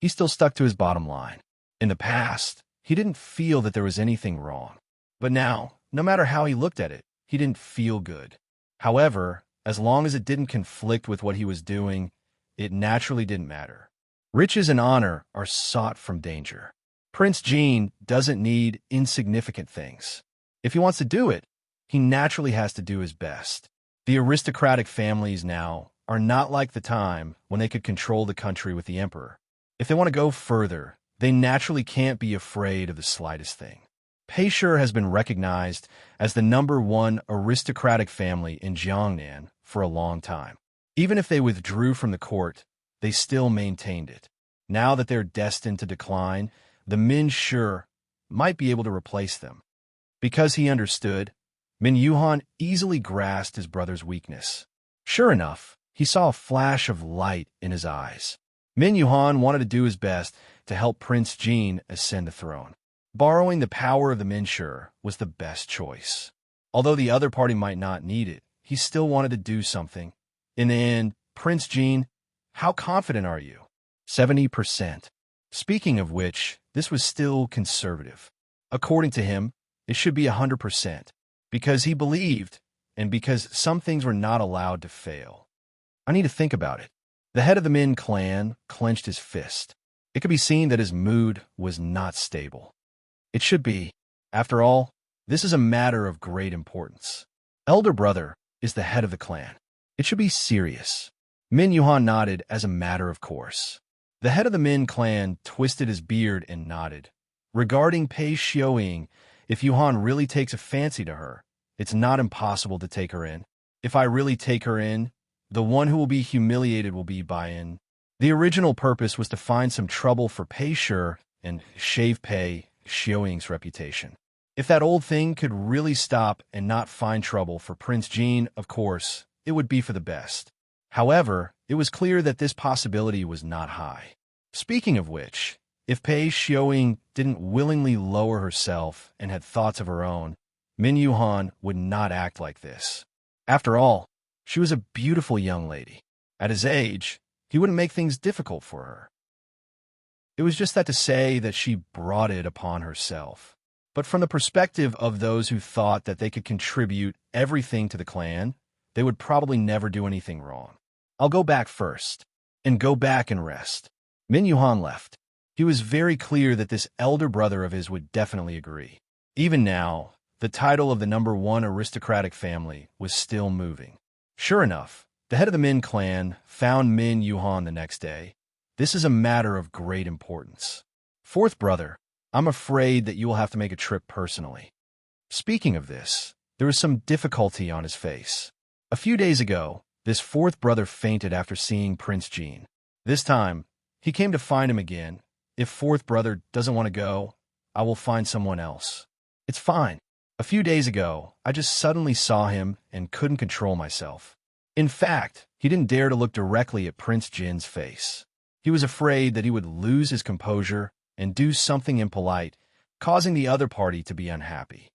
He still stuck to his bottom line. In the past, he didn't feel that there was anything wrong. But now, no matter how he looked at it, he didn't feel good. However, as long as it didn't conflict with what he was doing, it naturally didn't matter. Riches and honor are sought from danger. Prince Jin doesn't need insignificant things. If he wants to do it, he naturally has to do his best. The aristocratic families now are not like the time when they could control the country with the emperor. If they want to go further, they naturally can't be afraid of the slightest thing. Pei has been recognized as the #1 aristocratic family in Jiangnan for a long time. Even if they withdrew from the court, they still maintained it. Now that they're destined to decline, the Min might be able to replace them. Because he understood, Min Yuhan easily grasped his brother's weakness. Sure enough, he saw a flash of light in his eyes. Min Yuhan wanted to do his best to help Prince Jin ascend the throne. Borrowing the power of the Min was the best choice. Although the other party might not need it, he still wanted to do something. In the end, Prince Jin, how confident are you? 70%. Speaking of which, this was still conservative. According to him, it should be 100%, because he believed, and because some things were not allowed to fail. I need to think about it. The head of the Min clan clenched his fist. It could be seen that his mood was not stable. It should be. After all, this is a matter of great importance. Elder brother is the head of the clan. It should be serious. Min Yuhan nodded as a matter of course. The head of the Min clan twisted his beard and nodded. Regarding Pei Xiaoying, if Yuhan really takes a fancy to her, it's not impossible to take her in. If I really take her in, the one who will be humiliated will be Bai-in. The original purpose was to find some trouble for Pei Shi and shave Pei Xiaoying's reputation. If that old thing could really stop and not find trouble for Prince Jin, of course, it would be for the best. However, it was clear that this possibility was not high. Speaking of which, if Pei Xiaoying didn't willingly lower herself and had thoughts of her own, Min Yuhan would not act like this. After all, she was a beautiful young lady. At his age, he wouldn't make things difficult for her. It was just that to say that she brought it upon herself. But from the perspective of those who thought that they could contribute everything to the clan, they would probably never do anything wrong. I'll go back first, and go back and rest. Min Yuhan left. He was very clear that this elder brother of his would definitely agree. Even now, the title of the #1 aristocratic family was still moving. Sure enough, the head of the Min clan found Min Yuhan the next day. This is a matter of great importance. Fourth brother, I'm afraid that you will have to make a trip personally. Speaking of this, there was some difficulty on his face. A few days ago, this fourth brother fainted after seeing Prince Jin. This time, he came to find him again. If fourth brother doesn't want to go, I will find someone else. It's fine. A few days ago, I just suddenly saw him and couldn't control myself. In fact, he didn't dare to look directly at Prince Jin's face. He was afraid that he would lose his composure and do something impolite, causing the other party to be unhappy.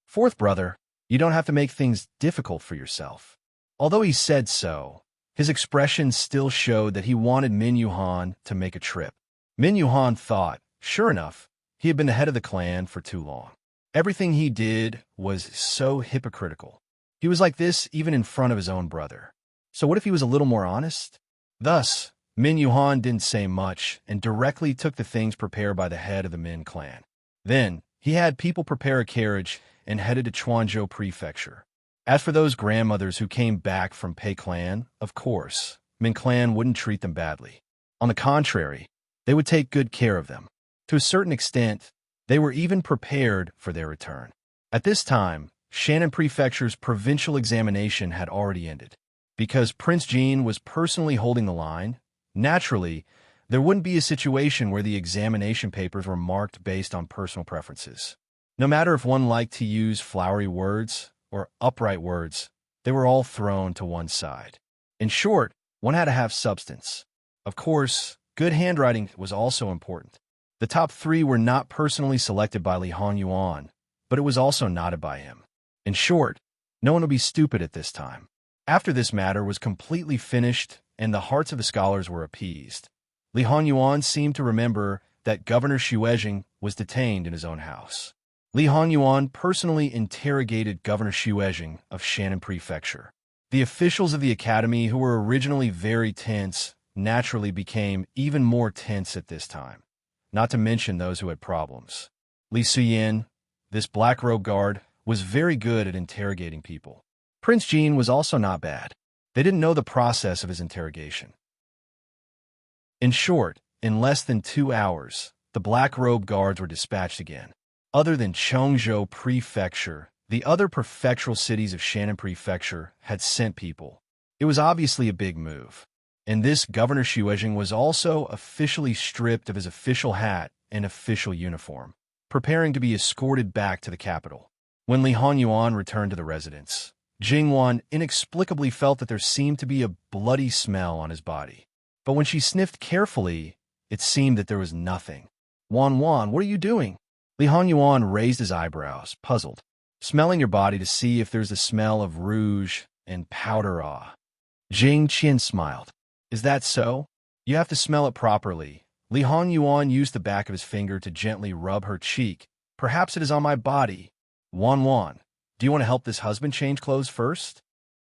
Fourth brother, you don't have to make things difficult for yourself. Although he said so, his expression still showed that he wanted Min Yuhan to make a trip. Min Yuhan thought, sure enough, he had been the head of the clan for too long. Everything he did was so hypocritical. He was like this even in front of his own brother. So what if he was a little more honest? Thus, Min Yuhan didn't say much and directly took the things prepared by the head of the Min clan. Then, he had people prepare a carriage and headed to Chuanzhou Prefecture. As for those grandmothers who came back from Pei clan, of course, Min clan wouldn't treat them badly. On the contrary, they would take good care of them. To a certain extent, they were even prepared for their return. At this time, Shannon Prefecture's provincial examination had already ended. Because Prince Jin was personally holding the line, naturally, there wouldn't be a situation where the examination papers were marked based on personal preferences. No matter if one liked to use flowery words or upright words, they were all thrown to one side. In short, one had to have substance. Of course, good handwriting was also important. The top 3 were not personally selected by Li Honyuan, but it was also nodded by him. In short, no one would be stupid at this time. After this matter was completely finished and the hearts of the scholars were appeased, Li Honyuan seemed to remember that Governor Xuejing was detained in his own house. Li Honyuan personally interrogated Governor Xuejing of Shannon Prefecture. The officials of the academy, who were originally very tense, naturally became even more tense at this time, not to mention those who had problems. Li Suyin, this black-robe guard, was very good at interrogating people. Prince Jin was also not bad. They didn't know the process of his interrogation. In short, in less than 2 hours, the black-robe guards were dispatched again. Other than Chongzhou Prefecture, the other prefectural cities of Shannon Prefecture had sent people. It was obviously a big move. And this Governor Xuejing was also officially stripped of his official hat and official uniform, preparing to be escorted back to the capital. When Li Honyuan returned to the residence, Jingwan inexplicably felt that there seemed to be a bloody smell on his body. But when she sniffed carefully, it seemed that there was nothing. Wan, what are you doing? Li Honyuan raised his eyebrows, puzzled, smelling your body to see if there's a smell of rouge and powder. Jing Qian smiled. Is that so? You have to smell it properly. Li Honyuan used the back of his finger to gently rub her cheek. Perhaps it is on my body. Wan, do you want to help this husband change clothes first?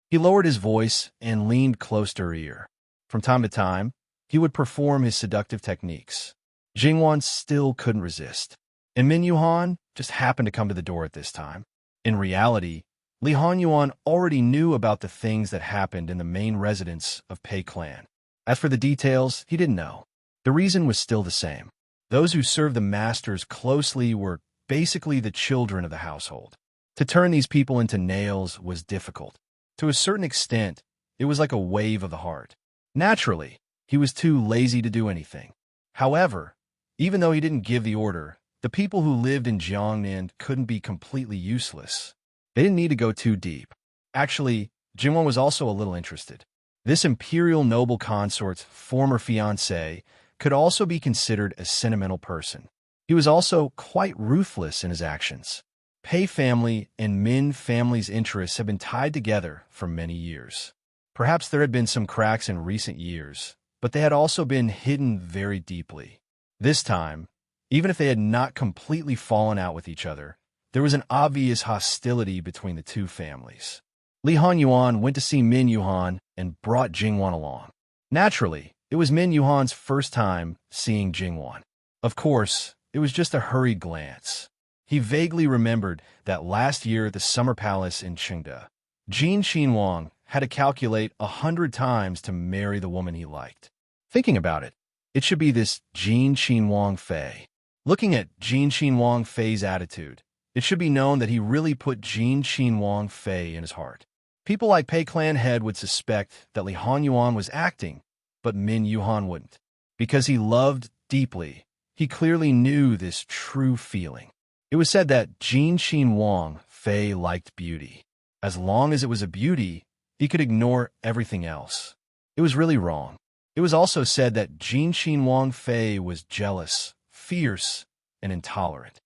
He lowered his voice and leaned close to her ear. From time to time, he would perform his seductive techniques. Jingwan still couldn't resist, and Min Yuhan just happened to come to the door at this time. In reality, Li Hanyuan already knew about the things that happened in the main residence of Pei clan. As for the details, he didn't know. The reason was still the same. Those who served the masters closely were basically the children of the household. To turn these people into nails was difficult. To a certain extent, it was like a wave of the heart. Naturally, he was too lazy to do anything. However, even though he didn't give the order, the people who lived in Jiangnan couldn't be completely useless. They didn't need to go too deep. Actually, Jingwan was also a little interested. This imperial noble consort's former fiancé could also be considered a sentimental person. He was also quite ruthless in his actions. Pei family and Min family's interests have been tied together for many years. Perhaps there had been some cracks in recent years, but they had also been hidden very deeply. This time, even if they had not completely fallen out with each other, there was an obvious hostility between the two families. Li Hanyuan went to see Min Yuhan and brought Jingwan along. Naturally, it was Min Yuhan's first time seeing Jingwan. Of course, it was just a hurried glance. He vaguely remembered that last year at the summer palace in Qingde, Jin Qinhuang had to calculate 100 times to marry the woman he liked. Thinking about it, it should be this Jin Qinhuang Fei. Looking at Jin Qinhuang Fei's attitude, it should be known that he really put Jin Qinhuang Fei in his heart. People like Pei clan head would suspect that Li Hanyuan was acting, but Min Yuhan wouldn't. Because he loved deeply, he clearly knew this true feeling. It was said that Jin Qinhuang Fei liked beauty. As long as it was a beauty, he could ignore everything else. It was really wrong. It was also said that Jin Qinhuang Fei was jealous, fierce, and intolerant.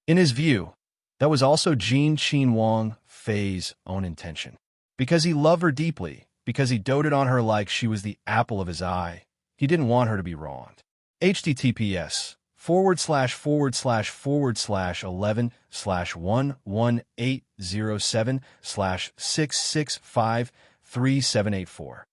In his view, that was also Jin Qinhuang Fei's own intention. Because he loved her deeply, because he doted on her like she was the apple of his eye, he didn't want her to be wronged. https://11/11/11807/6653784.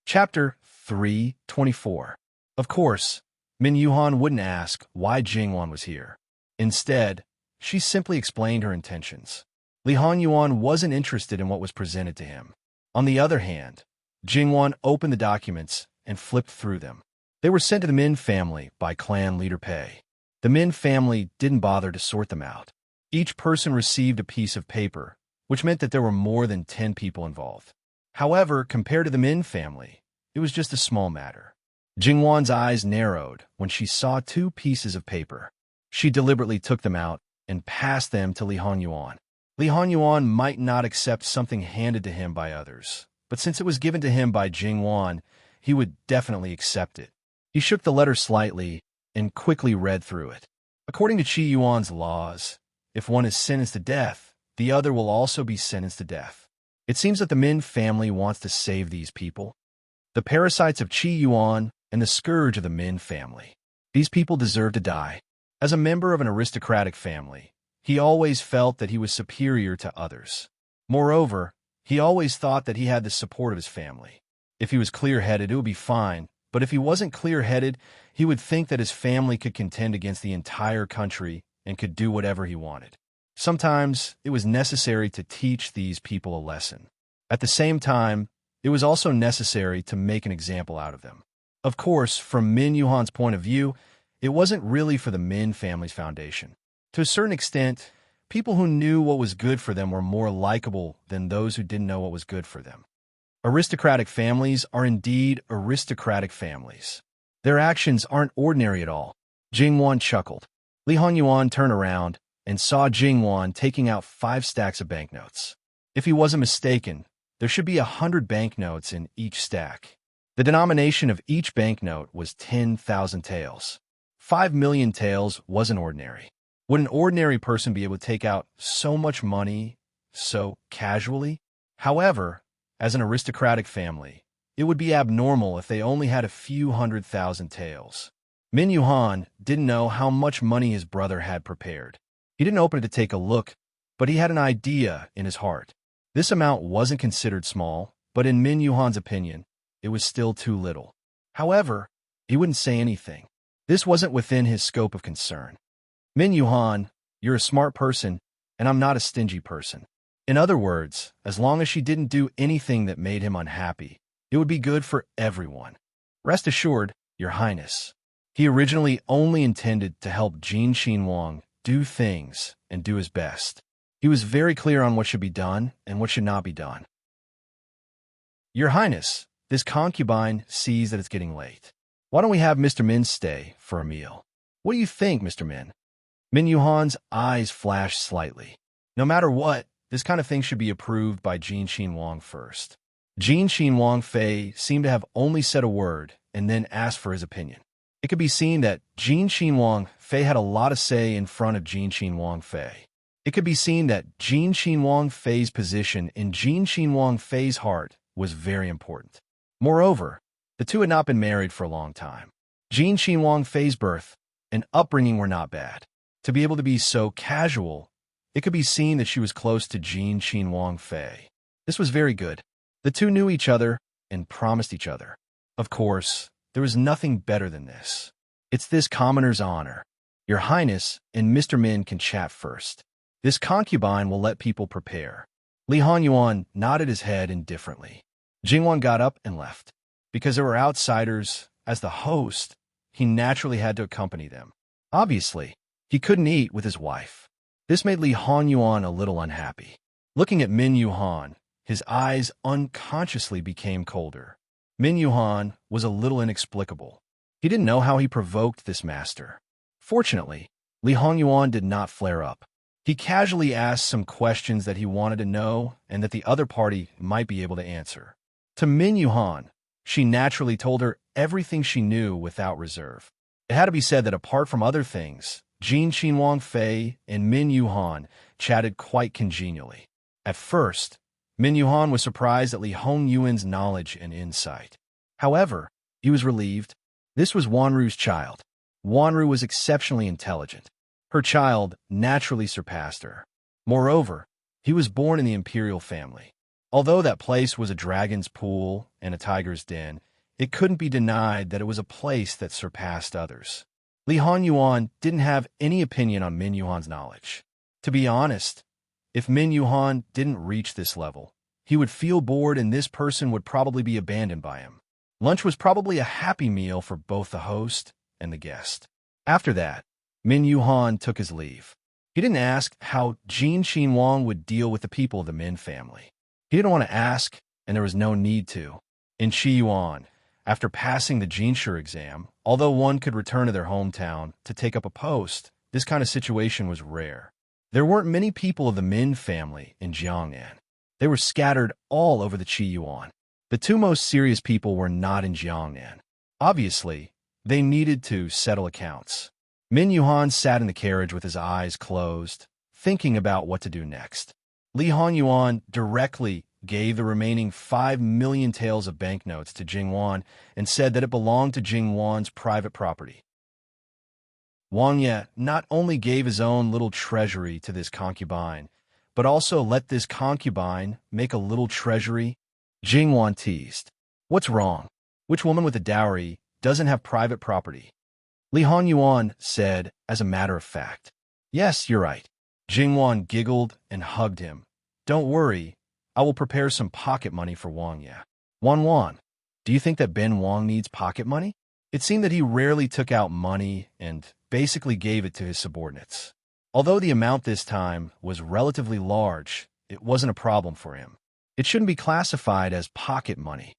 Chapter 324. Of course, Min Yuhan wouldn't ask why Jingwan was here. Instead, she simply explained her intentions. Li Hanyuan wasn't interested in what was presented to him. On the other hand, Jingwan opened the documents and flipped through them. They were sent to the Min family by clan leader Pei. The Min family didn't bother to sort them out. Each person received a piece of paper, which meant that there were more than 10 people involved. However, compared to the Min family, it was just a small matter. Jingwan's eyes narrowed when she saw 2 pieces of paper. She deliberately took them out and passed them to Li Hanyuan. Li Hanyuan might not accept something handed to him by others, but since it was given to him by Jingwan, he would definitely accept it. He shook the letter slightly and quickly read through it. According to Qi Yuan's laws, if one is sentenced to death, the other will also be sentenced to death. It seems that the Min family wants to save these people, the parasites of Qi Yuan and the scourge of the Min family. These people deserve to die. As a member of an aristocratic family, he always felt that he was superior to others. Moreover, he always thought that he had the support of his family. If he was clear-headed, it would be fine, but if he wasn't clear-headed, he would think that his family could contend against the entire country and could do whatever he wanted. Sometimes, it was necessary to teach these people a lesson. At the same time, it was also necessary to make an example out of them. Of course, from Min Yuhan's point of view, it wasn't really for the Min family's foundation. To a certain extent, people who knew what was good for them were more likable than those who didn't know what was good for them. Aristocratic families are indeed aristocratic families. Their actions aren't ordinary at all. Jingwan chuckled. Li Hanyuan turned around and saw Jingwan taking out 5 stacks of banknotes. If he wasn't mistaken, there should be 100 banknotes in each stack. The denomination of each banknote was 10,000 taels. 5 million taels wasn't ordinary. Would an ordinary person be able to take out so much money so casually? However, as an aristocratic family, it would be abnormal if they only had a few 100,000 taels. Min Yuhan didn't know how much money his brother had prepared. He didn't open it to take a look, but he had an idea in his heart. This amount wasn't considered small, but in Min Yuhan's opinion, it was still too little. However, he wouldn't say anything. This wasn't within his scope of concern. Min Yuhan, you're a smart person, and I'm not a stingy person. In other words, as long as she didn't do anything that made him unhappy, it would be good for everyone. Rest assured, Your Highness. He originally only intended to help Jin Wang do things and do his best. He was very clear on what should be done and what should not be done. Your Highness, this concubine sees that it's getting late. Why don't we have Mr. Min stay for a meal? What do you think, Mr. Min? Min Yuhan's eyes flashed slightly. No matter what, this kind of thing should be approved by Jin Wang first. Jin Wang Fei seemed to have only said a word and then asked for his opinion. It could be seen that Jin Wang Fei had a lot of say in front of Jin Wang Fei. It could be seen that Jin Wang Fei's position in Jin Wang Fei's heart was very important. Moreover, the two had not been married for a long time. Jin Wang Fei's birth and upbringing were not bad. To be able to be so casual, it could be seen that she was close to Jin Wang Fei. This was very good. The two knew each other and promised each other. Of course, there was nothing better than this. It's this commoner's honor. Your Highness and Mr. Min can chat first. This concubine will let people prepare. Li Hanyuan nodded his head indifferently. Jingwan got up and left. Because there were outsiders, as the host, he naturally had to accompany them. Obviously, he couldn't eat with his wife. This made Li Hanyuan a little unhappy. Looking at Min Yuhan, his eyes unconsciously became colder. Min Yuhan was a little inexplicable. He didn't know how he provoked this master. Fortunately, Li Hanyuan did not flare up. He casually asked some questions that he wanted to know and that the other party might be able to answer. To Min Yuhan, she naturally told her everything she knew without reserve. It had to be said that apart from other things, Jin Wang Fei and Min Yuhan chatted quite congenially. At first, Min Yuhan was surprised at Li Hongyuan's knowledge and insight. However, he was relieved. This was Wanru's child. Wanru was exceptionally intelligent. Her child naturally surpassed her. Moreover, he was born in the imperial family. Although that place was a dragon's pool and a tiger's den, it couldn't be denied that it was a place that surpassed others. Li Hanyuan didn't have any opinion on Min Yuhan's knowledge. To be honest, if Min Yuhan didn't reach this level, he would feel bored and this person would probably be abandoned by him. Lunch was probably a happy meal for both the host and the guest. After that, Min Yuhan took his leave. He didn't ask how Jin Wang would deal with the people of the Min family. He didn't want to ask, and there was no need to. In Yuan, after passing the Jinshu exam, although one could return to their hometown to take up a post, this kind of situation was rare. There weren't many people of the Min family in Jiangnan. They were scattered all over the Yuan. The two most serious people were not in Jiangnan. Obviously, they needed to settle accounts. Min Yuhan sat in the carriage with his eyes closed, thinking about what to do next. Li Hanyuan directly gave the remaining 5 million taels of banknotes to Jingwan and said that it belonged to Jingwan's private property. Wang Ye not only gave his own little treasury to this concubine, but also let this concubine make a little treasury. Jingwan teased. What's wrong? Which woman with a dowry doesn't have private property? Li Hanyuan said, as a matter of fact. Yes, you're right. Jingwan giggled and hugged him. Don't worry, I will prepare some pocket money for Wang Ye. Wan, do you think that Ben Wang needs pocket money? It seemed that he rarely took out money and basically gave it to his subordinates. Although the amount this time was relatively large, it wasn't a problem for him. It shouldn't be classified as pocket money.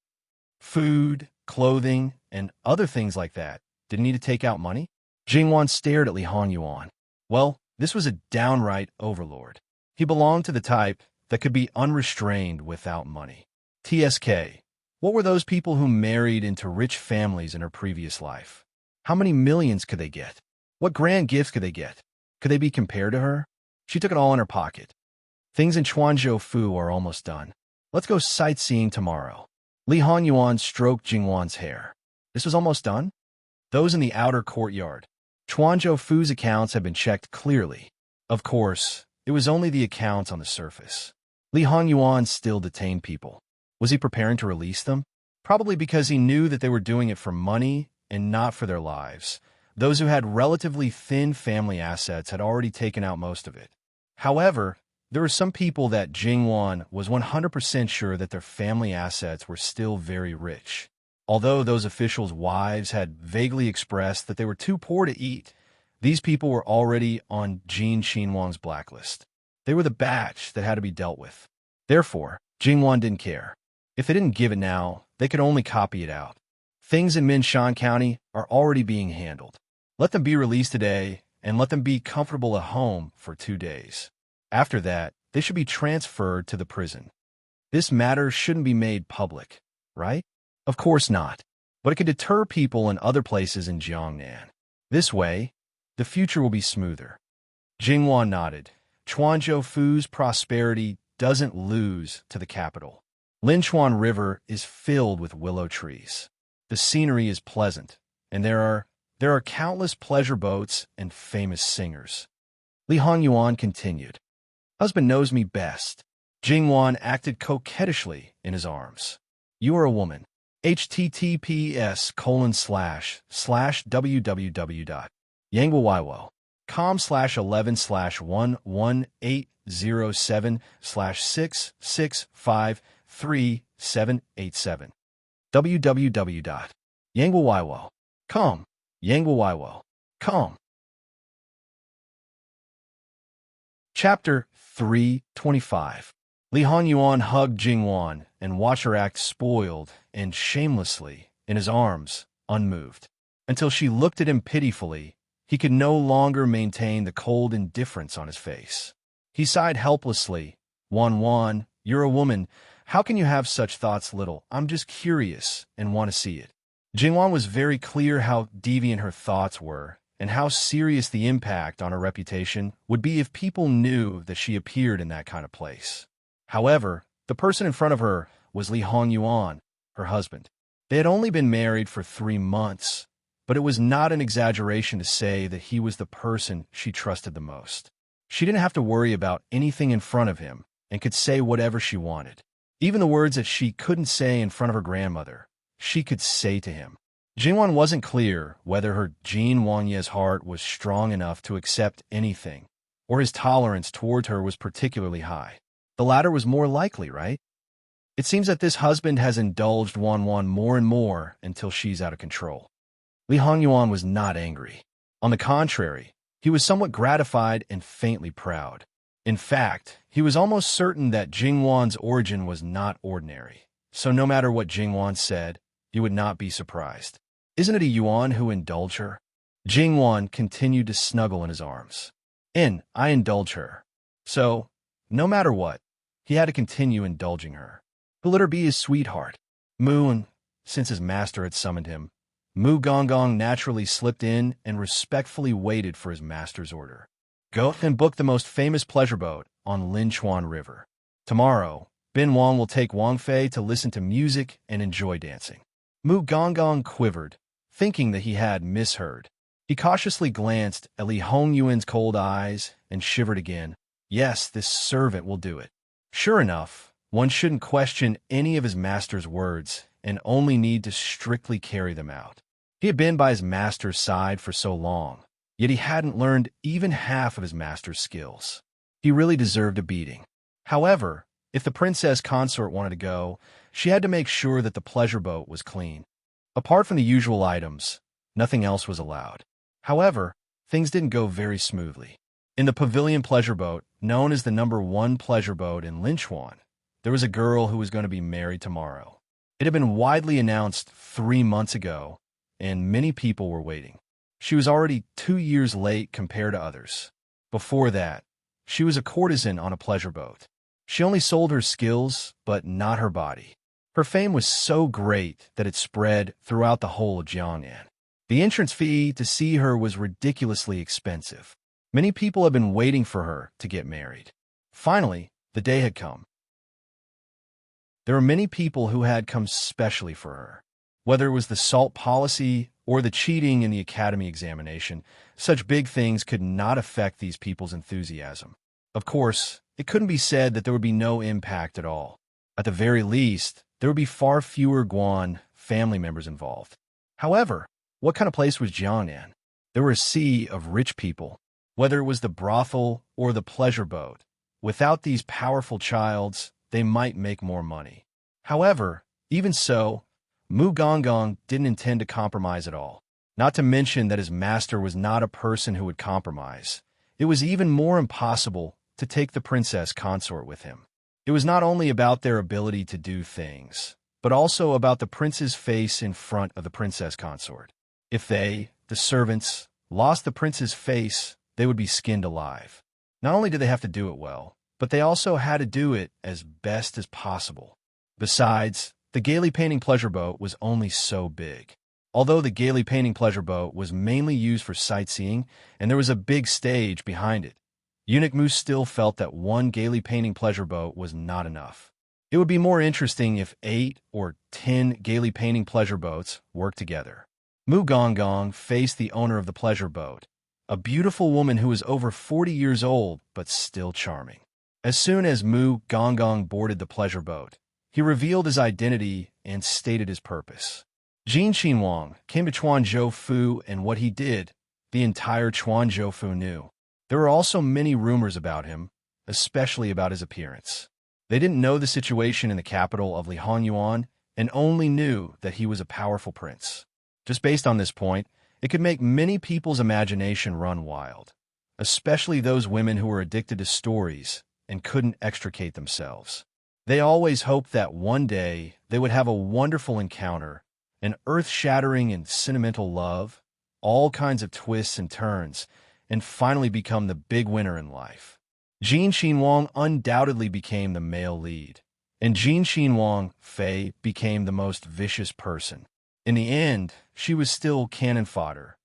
Food, clothing, and other things like that didn't need to take out money? Jingwan stared at Li Hanyuan. Well, this was a downright overlord. He belonged to the type that could be unrestrained without money. TSK. What were those people who married into rich families in her previous life? How many millions could they get? What grand gifts could they get? Could they be compared to her? She took it all in her pocket. Things in Chuanzhou Fu are almost done. Let's go sightseeing tomorrow. Li Hanyuan stroked Jingwan's hair. This was almost done? Those in the outer courtyard. Chuanzhou Fu's accounts had been checked clearly. Of course, it was only the accounts on the surface. Li Hongyuan still detained people. Was he preparing to release them? Probably because he knew that they were doing it for money and not for their lives. Those who had relatively thin family assets had already taken out most of it. However, there were some people that Jingwan was 100% sure that their family assets were still very rich. Although those officials' wives had vaguely expressed that they were too poor to eat, these people were already on Jin Xinwang's blacklist. They were the batch that had to be dealt with. Therefore, Jingwan didn't care. If they didn't give it now, they could only copy it out. Things in Minshan County are already being handled. Let them be released today, and let them be comfortable at home for 2 days. After that, they should be transferred to the prison. This matter shouldn't be made public, right? Of course not. But it could deter people in other places in Jiangnan. This way, the future will be smoother. Jingwan nodded. Chuanzhou Fu's prosperity doesn't lose to the capital. Linchuan River is filled with willow trees. The scenery is pleasant, and there are countless pleasure boats and famous singers. Li Hongyuan continued. Husband knows me best. Jingwan acted coquettishly in his arms. You are a woman. https://www.yangwaiwo.com/11/18077/6653787 www.yangwaiwo.com Yangwaiwo.com. Chapter 325. Li Hongyuan hugged Jingwan and watched her act spoiled and shamelessly in his arms, unmoved. Until she looked at him pitifully, he could no longer maintain the cold indifference on his face. He sighed helplessly. Wan, you're a woman. How can you have such thoughts, little? I'm just curious and want to see it. Jingwan was very clear how deviant her thoughts were, and how serious the impact on her reputation would be if people knew that she appeared in that kind of place. However, the person in front of her was Li Hongyuan, her husband. They had only been married for 3 months, but it was not an exaggeration to say that he was the person she trusted the most. She didn't have to worry about anything in front of him and could say whatever she wanted. Even the words that she couldn't say in front of her grandmother, she could say to him. Jingwan wasn't clear whether her Jin Wangye's heart was strong enough to accept anything, or his tolerance toward her was particularly high. The latter was more likely, right? It seems that this husband has indulged Wan more and more until she's out of control. Li Hongyuan was not angry. On the contrary, he was somewhat gratified and faintly proud. In fact, he was almost certain that Jingwan's origin was not ordinary, so no matter what Jingwan said, he would not be surprised. Isn't it a Yuan who indulged her? Jingwan continued to snuggle in his arms. I indulge her. So, no matter what, he had to continue indulging her. Who let her be his sweetheart? Mu, since his master had summoned him, Mu Gonggong naturally slipped in and respectfully waited for his master's order. Go and book the most famous pleasure boat on Linchuan River. Tomorrow, Bin Wang will take Wang Fei to listen to music and enjoy dancing. Mu Gonggong quivered, thinking that he had misheard. He cautiously glanced at Li Hongyuan's cold eyes and shivered again. Yes, this servant will do it. Sure enough, one shouldn't question any of his master's words and only need to strictly carry them out. He had been by his master's side for so long, yet he hadn't learned even half of his master's skills. He really deserved a beating. However, if the princess consort wanted to go, she had to make sure that the pleasure boat was clean. Apart from the usual items, nothing else was allowed. However, things didn't go very smoothly. In the pavilion pleasure boat, known as the #1 pleasure boat in Linchuan, there was a girl who was going to be married tomorrow. It had been widely announced 3 months ago, and many people were waiting. She was already 2 years late compared to others. Before that, she was a courtesan on a pleasure boat. She only sold her skills, but not her body. Her fame was so great that it spread throughout the whole of Jiangnan. The entrance fee to see her was ridiculously expensive. Many people had been waiting for her to get married. Finally, the day had come. There were many people who had come specially for her. Whether it was the SALT policy or the cheating in the academy examination, such big things could not affect these people's enthusiasm. Of course, it couldn't be said that there would be no impact at all. At the very least, there would be far fewer Guan family members involved. However, what kind of place was Jiangnan? There were a sea of rich people, whether it was the brothel or the pleasure boat. Without these powerful childs, they might make more money. However, even so, Mu Gonggong didn't intend to compromise at all. Not to mention that his master was not a person who would compromise. It was even more impossible to take the princess consort with him. It was not only about their ability to do things, but also about the prince's face in front of the princess consort. If they, the servants, lost the prince's face, they would be skinned alive. Not only did they have to do it well, but they also had to do it as best as possible. Besides, the gaily painting pleasure boat was only so big. Although the gaily painting pleasure boat was mainly used for sightseeing and there was a big stage behind it, Eunuch Moose still felt that one gaily painting pleasure boat was not enough. It would be more interesting if 8 or 10 gaily painting pleasure boats worked together. Mu Gonggong faced the owner of the pleasure boat, a beautiful woman who was over 40 years old but still charming. As soon as Mu Gonggong boarded the pleasure boat, he revealed his identity and stated his purpose. Jin Wang came to Chuanzhou Fu, and what he did, the entire Chuanzhou Fu knew. There were also many rumors about him, especially about his appearance. They didn't know the situation in the capital of Lihanyuan and only knew that he was a powerful prince. Just based on this point, it could make many people's imagination run wild, especially those women who were addicted to stories and couldn't extricate themselves. They always hoped that one day they would have a wonderful encounter, an earth-shattering and sentimental love, all kinds of twists and turns, and finally become the big winner in life. Jin Wang undoubtedly became the male lead, and Jin Wang Fei became the most vicious person. In the end, she was still cannon fodder.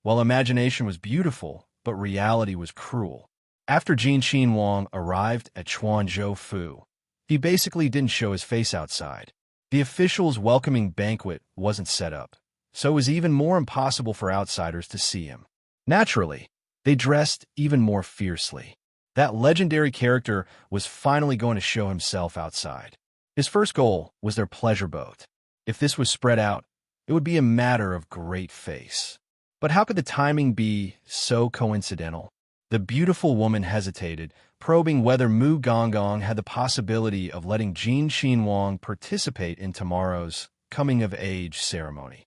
While imagination was beautiful, but reality was cruel. After Jin Wang arrived at Chuanzhou Fu, he basically didn't show his face outside. The officials' welcoming banquet wasn't set up, so it was even more impossible for outsiders to see him. Naturally, they dressed even more fiercely. That legendary character was finally going to show himself outside. His first goal was their pleasure boat. If this was spread out, it would be a matter of great face. But how could the timing be so coincidental? The beautiful woman hesitated, probing whether Mu Gonggong had the possibility of letting Jin Wang participate in tomorrow's coming-of-age ceremony.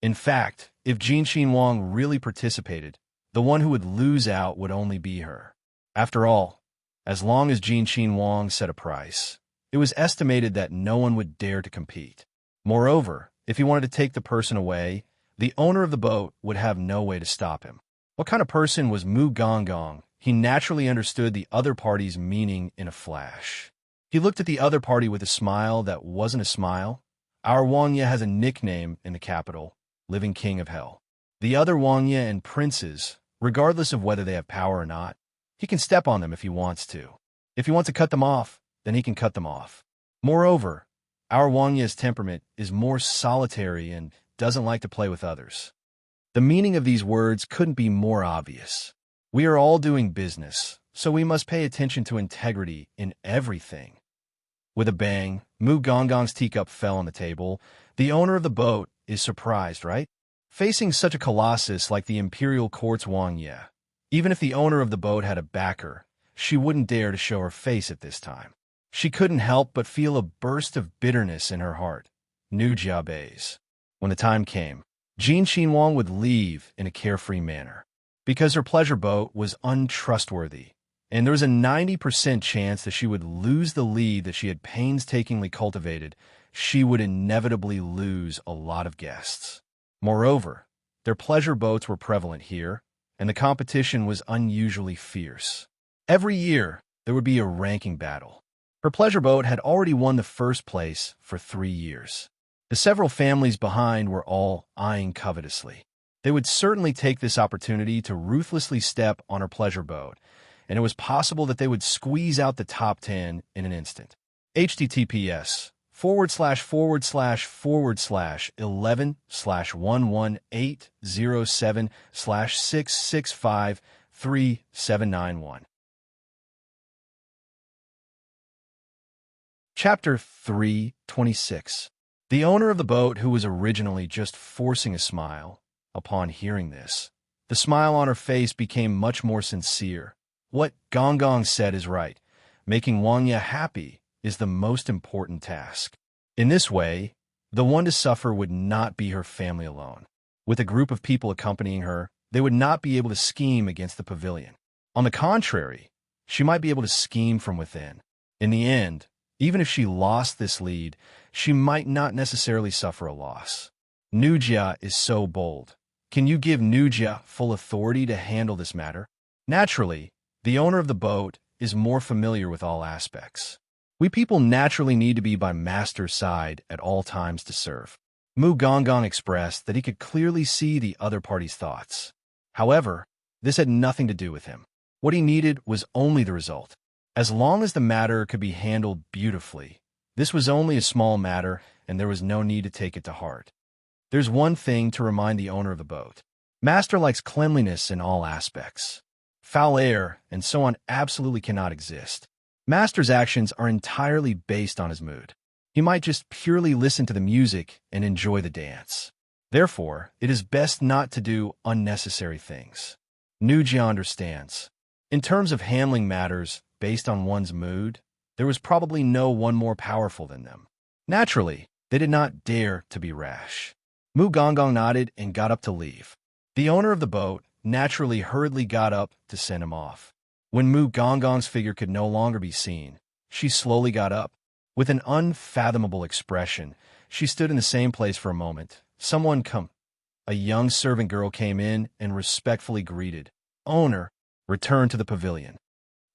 In fact, if Jin Wang really participated, the one who would lose out would only be her. After all, as long as Jin Wang set a price, it was estimated that no one would dare to compete. Moreover, if he wanted to take the person away, the owner of the boat would have no way to stop him. What kind of person was Mu Gonggong? He naturally understood the other party's meaning in a flash. He looked at the other party with a smile that wasn't a smile. Our Wang Ye has a nickname in the capital, Living King of Hell. The other Wang Ye and princes, regardless of whether they have power or not, he can step on them if he wants to. If he wants to cut them off, then he can cut them off. Moreover, our Wang Ye's temperament is more solitary and doesn't like to play with others. The meaning of these words couldn't be more obvious. We are all doing business, so we must pay attention to integrity in everything. With a bang, Mu Gonggong's teacup fell on the table. The owner of the boat is surprised, right? Facing such a colossus like the imperial court's Wang Ye, even if the owner of the boat had a backer, she wouldn't dare to show her face at this time. She couldn't help but feel a burst of bitterness in her heart. Nu Jiabei's. When the time came, Jin Wang would leave in a carefree manner. Because her pleasure boat was untrustworthy, and there was a 90% chance that she would lose the lead that she had painstakingly cultivated, she would inevitably lose a lot of guests. Moreover, their pleasure boats were prevalent here, and the competition was unusually fierce. Every year, there would be a ranking battle. Her pleasure boat had already won the first place for 3 years. The several families behind were all eyeing covetously. They would certainly take this opportunity to ruthlessly step on her pleasure boat, and it was possible that they would squeeze out the top 10 in an instant. https://11/11807/6653791 Chapter 326. The owner of the boat, who was originally just forcing a smile, upon hearing this, the smile on her face became much more sincere. What Gong Gong said is right. Making Wang happy is the most important task. In this way, the one to suffer would not be her family alone. With a group of people accompanying her, they would not be able to scheme against the pavilion. On the contrary, she might be able to scheme from within. In the end, even if she lost this lead, she might not necessarily suffer a loss. Nujia is so bold. Can you give Nujia full authority to handle this matter? Naturally, the owner of the boat is more familiar with all aspects. We people naturally need to be by master's side at all times to serve. Mu Gonggong expressed that he could clearly see the other party's thoughts. However, this had nothing to do with him. What he needed was only the result. As long as the matter could be handled beautifully, this was only a small matter and there was no need to take it to heart. There's one thing to remind the owner of the boat. Master likes cleanliness in all aspects. Foul air and so on absolutely cannot exist. Master's actions are entirely based on his mood. He might just purely listen to the music and enjoy the dance. Therefore, it is best not to do unnecessary things. Nujia understands. In terms of handling matters based on one's mood, there was probably no one more powerful than them. Naturally, they did not dare to be rash. Mu Gonggong nodded and got up to leave. The owner of the boat naturally hurriedly got up to send him off. When Mu Gonggong's figure could no longer be seen, she slowly got up. With an unfathomable expression, she stood in the same place for a moment. A young servant girl came in and respectfully greeted. Owner, return to the pavilion.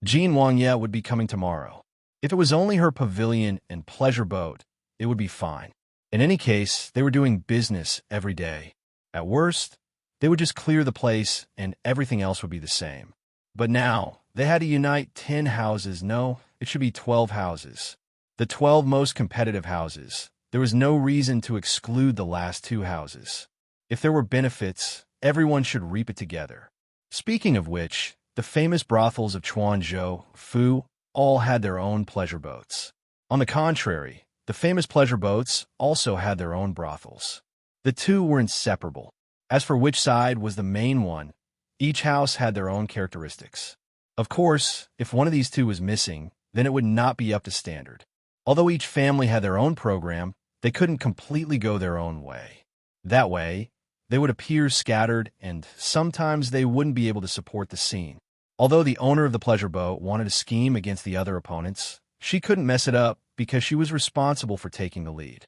Jean Wang would be coming tomorrow. If it was only her pavilion and pleasure boat, it would be fine. In any case, they were doing business every day. At worst, they would just clear the place and everything else would be the same. But now, they had to unite 10 houses. No, it should be 12 houses. The 12 most competitive houses. There was no reason to exclude the last 2 houses. If there were benefits, everyone should reap it together. Speaking of which, the famous brothels of Chuanzhou, Fu, all had their own pleasure boats. On the contrary, the famous pleasure boats also had their own brothels. The two were inseparable. As for which side was the main one, each house had their own characteristics. Of course, if one of these two was missing, then it would not be up to standard. Although each family had their own program, they couldn't completely go their own way. That way, they would appear scattered and sometimes they wouldn't be able to support the scene. Although the owner of the pleasure boat wanted to scheme against the other opponents, she couldn't mess it up because she was responsible for taking the lead.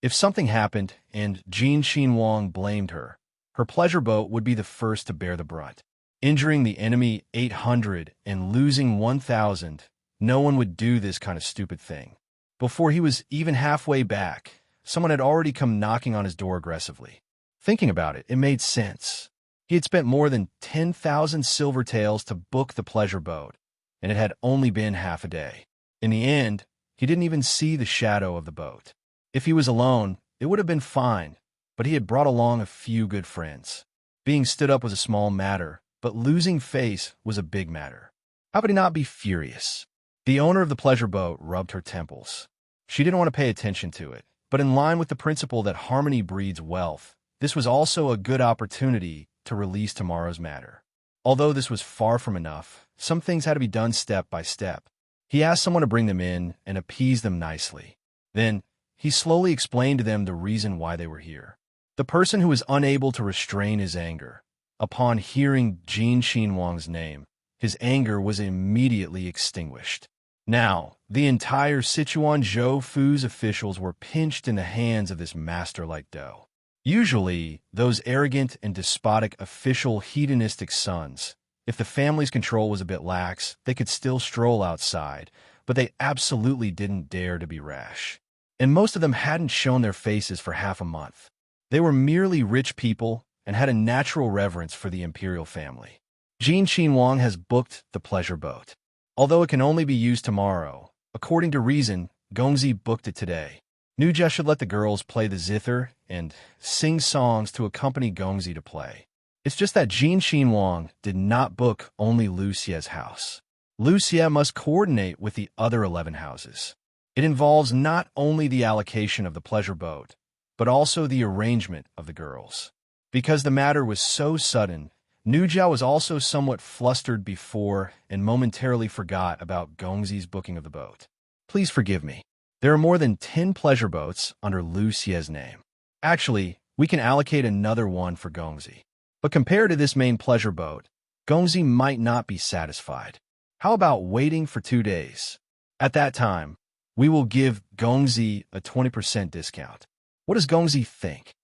If something happened and Jean Wang blamed her, her pleasure boat would be the first to bear the brunt. Injuring the enemy 800 and losing 1,000, no one would do this kind of stupid thing. Before he was even halfway back, someone had already come knocking on his door aggressively. Thinking about it, it made sense. He had spent more than 10,000 silver taels to book the pleasure boat, and it had only been half a day. In the end, he didn't even see the shadow of the boat. If he was alone, it would have been fine, but he had brought along a few good friends. Being stood up was a small matter, but losing face was a big matter. How could he not be furious? The owner of the pleasure boat rubbed her temples. She didn't want to pay attention to it, but in line with the principle that harmony breeds wealth, this was also a good opportunity to release tomorrow's matter. Although this was far from enough, some things had to be done step by step. He asked someone to bring them in and appease them nicely. Then, he slowly explained to them the reason why they were here. The person who was unable to restrain his anger. Upon hearing Jean Wang's name, his anger was immediately extinguished. Now, the entire Sichuan Zhou Fu's officials were pinched in the hands of this master-like dough. Usually, those arrogant and despotic official hedonistic sons, if the family's control was a bit lax, they could still stroll outside, but they absolutely didn't dare to be rash. And most of them hadn't shown their faces for half a month. They were merely rich people and had a natural reverence for the imperial family. Jean Wang has booked the pleasure boat. Although it can only be used tomorrow, according to reason, Gongzi booked it today. Nujia should let the girls play the zither and sing songs to accompany Gongzi to play. It's just that Jean Wang did not book only Lu Xie's house. Lucia must coordinate with the other 11 houses. It involves not only the allocation of the pleasure boat, but also the arrangement of the girls. Because the matter was so sudden, Nujiao was also somewhat flustered before and momentarily forgot about Gongzi's booking of the boat. Please forgive me. There are more than 10 pleasure boats under Lucia's name. Actually, we can allocate another one for Gongzi. But compared to this main pleasure boat, Gongzi might not be satisfied. How about waiting for 2 days? At that time, we will give Gongzi a 20% discount. What does Gongzi think?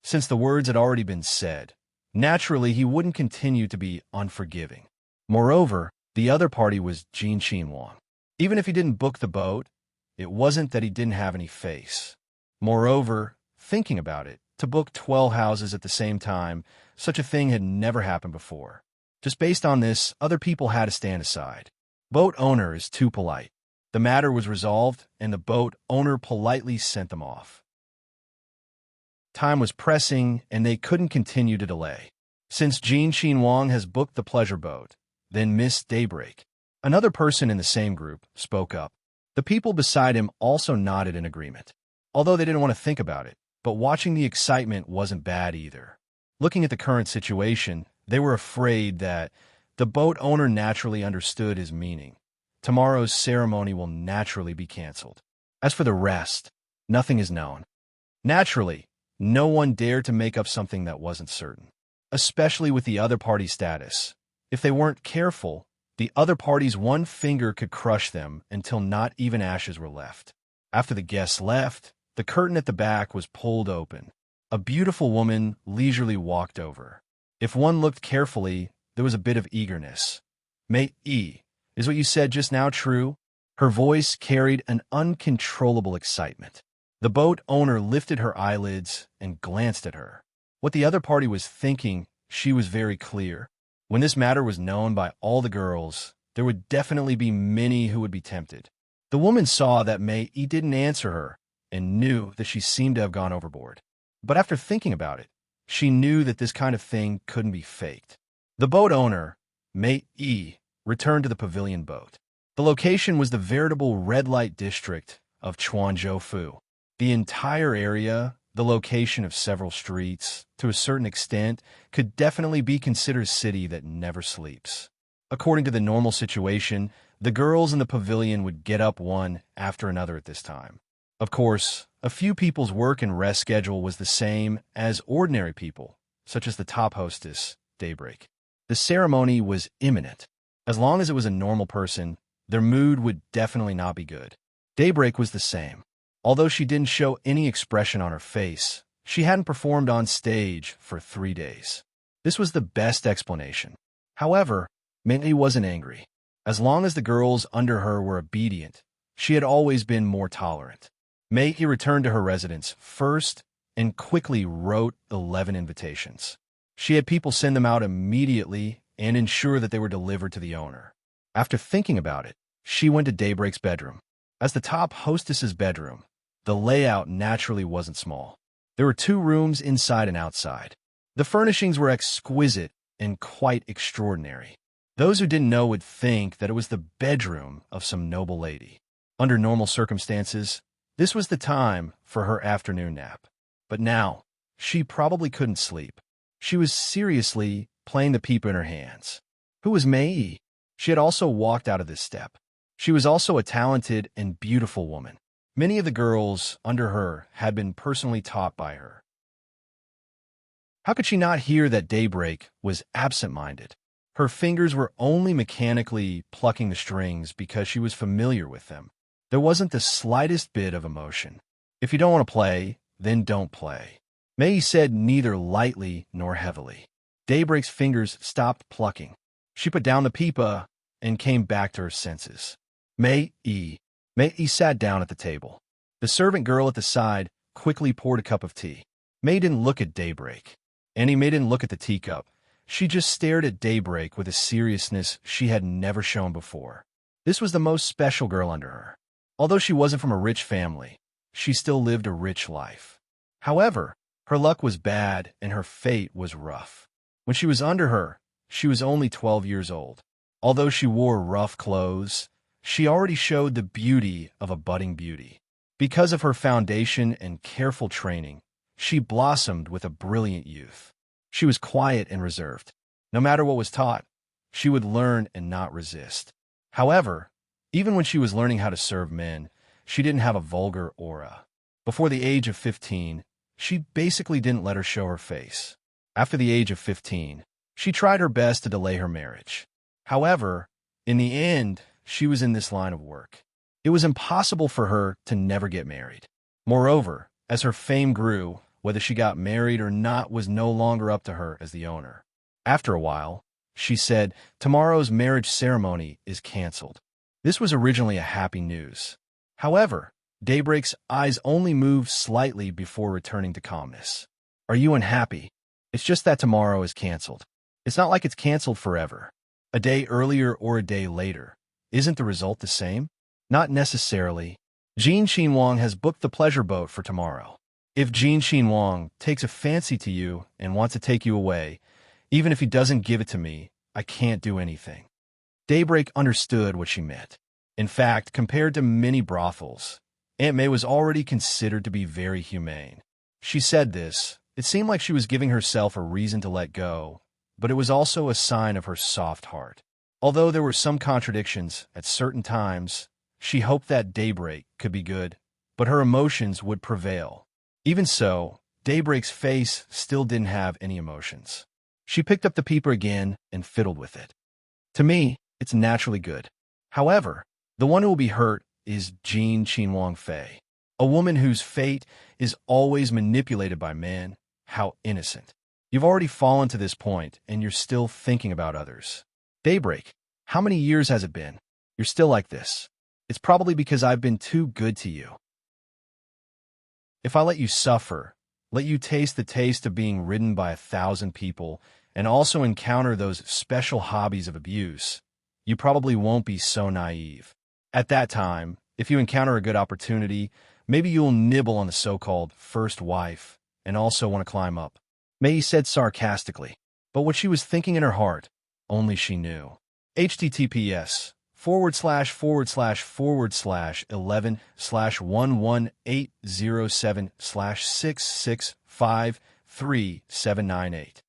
Since the words had already been said, naturally he wouldn't continue to be unforgiving. Moreover, the other party was Jin Wang. Even if he didn't book the boat, it wasn't that he didn't have any face. Moreover, thinking about it, to book 12 houses at the same time, such a thing had never happened before. Just based on this, other people had to stand aside. Boat owner is too polite. The matter was resolved, and the boat owner politely sent them off. Time was pressing, and they couldn't continue to delay. Since Jin Wang has booked the pleasure boat, then Miss Daybreak, another person in the same group, spoke up. The people beside him also nodded in agreement, although they didn't want to think about it, but watching the excitement wasn't bad either. Looking at the current situation, they were afraid that the boat owner naturally understood his meaning. Tomorrow's ceremony will naturally be canceled. As for the rest, nothing is known. Naturally, no one dared to make up something that wasn't certain, especially with the other party's status. If they weren't careful, the other party's one finger could crush them until not even ashes were left. After the guests left, the curtain at the back was pulled open. A beautiful woman leisurely walked over. If one looked carefully, there was a bit of eagerness. Mei Yi, is what you said just now true? Her voice carried an uncontrollable excitement. The boat owner lifted her eyelids and glanced at her. What the other party was thinking, she was very clear. When this matter was known by all the girls, there would definitely be many who would be tempted. The woman saw that Mei Yi didn't answer her and knew that she seemed to have gone overboard. But after thinking about it, she knew that this kind of thing couldn't be faked. The boat owner, Mei Yi, returned to the pavilion boat. The location was the veritable red light district of Chuanzhou. The entire area, the location of several streets, to a certain extent, could definitely be considered a city that never sleeps. According to the normal situation, the girls in the pavilion would get up one after another at this time. Of course, a few people's work and rest schedule was the same as ordinary people, such as the top hostess, Daybreak. The ceremony was imminent. As long as it was a normal person, their mood would definitely not be good. Daybreak was the same. Although she didn't show any expression on her face, she hadn't performed on stage for 3 days. This was the best explanation. However, Mei wasn't angry. As long as the girls under her were obedient, she had always been more tolerant. Mei returned to her residence first and quickly wrote 11 invitations. She had people send them out immediately and ensure that they were delivered to the owner. After thinking about it, she went to Daybreak's bedroom. As the top hostess's bedroom, the layout naturally wasn't small. There were 2 rooms inside and outside. The furnishings were exquisite and quite extraordinary. Those who didn't know would think that it was the bedroom of some noble lady. Under normal circumstances, this was the time for her afternoon nap. But now, she probably couldn't sleep. She was seriously playing the pipa in her hands. Who was Mei? She had also walked out of this step. She was also a talented and beautiful woman. Many of the girls under her had been personally taught by her. How could she not hear that Daybreak was absent-minded? Her fingers were only mechanically plucking the strings because she was familiar with them. There wasn't the slightest bit of emotion. If you don't want to play, then don't play. Mei said neither lightly nor heavily. Daybreak's fingers stopped plucking. She put down the pipa and came back to her senses. Mei sat down at the table. The servant girl at the side quickly poured a cup of tea. Mei didn't look at Daybreak, and Mei didn't look at the teacup. She just stared at Daybreak with a seriousness she had never shown before. This was the most special girl under her. Although she wasn't from a rich family, she still lived a rich life. However, her luck was bad and her fate was rough. When she was under her, she was only 12 years old. Although she wore rough clothes, she already showed the beauty of a budding beauty. Because of her foundation and careful training, she blossomed with a brilliant youth. She was quiet and reserved. No matter what was taught, she would learn and not resist. However, even when she was learning how to serve men, she didn't have a vulgar aura. Before the age of 15, she basically didn't let her show her face. After the age of 15, she tried her best to delay her marriage. However, in the end, she was in this line of work. It was impossible for her to never get married. Moreover, as her fame grew, whether she got married or not was no longer up to her as the owner. After a while, she said, "Tomorrow's marriage ceremony is canceled." This was originally a happy news. However, Daybreak's eyes only moved slightly before returning to calmness. "Are you unhappy? It's just that tomorrow is canceled. It's not like it's canceled forever. A day earlier or a day later. Isn't the result the same?" "Not necessarily. Jin Wang has booked the pleasure boat for tomorrow. If Jin Wang takes a fancy to you and wants to take you away, even if he doesn't give it to me, I can't do anything." Daybreak understood what she meant. In fact, compared to many brothels, Aunt May was already considered to be very humane. She said this. It seemed like she was giving herself a reason to let go, but it was also a sign of her soft heart. Although there were some contradictions at certain times, she hoped that Daybreak could be good, but her emotions would prevail. Even so, Daybreak's face still didn't have any emotions. She picked up the peeper again and fiddled with it. "To me, it's naturally good. However, the one who will be hurt is Jin Wang Fei, a woman whose fate is always manipulated by men. How innocent. You've already fallen to this point, and you're still thinking about others. Daybreak, how many years has it been? You're still like this. It's probably because I've been too good to you. If I let you suffer, let you taste the taste of being ridden by 1,000 people, and also encounter those special hobbies of abuse, you probably won't be so naive. At that time, if you encounter a good opportunity, maybe you'll nibble on the so-called first wife and also want to climb up." Mei said sarcastically, but what she was thinking in her heart, only she knew. https://11/11/11807/6653798.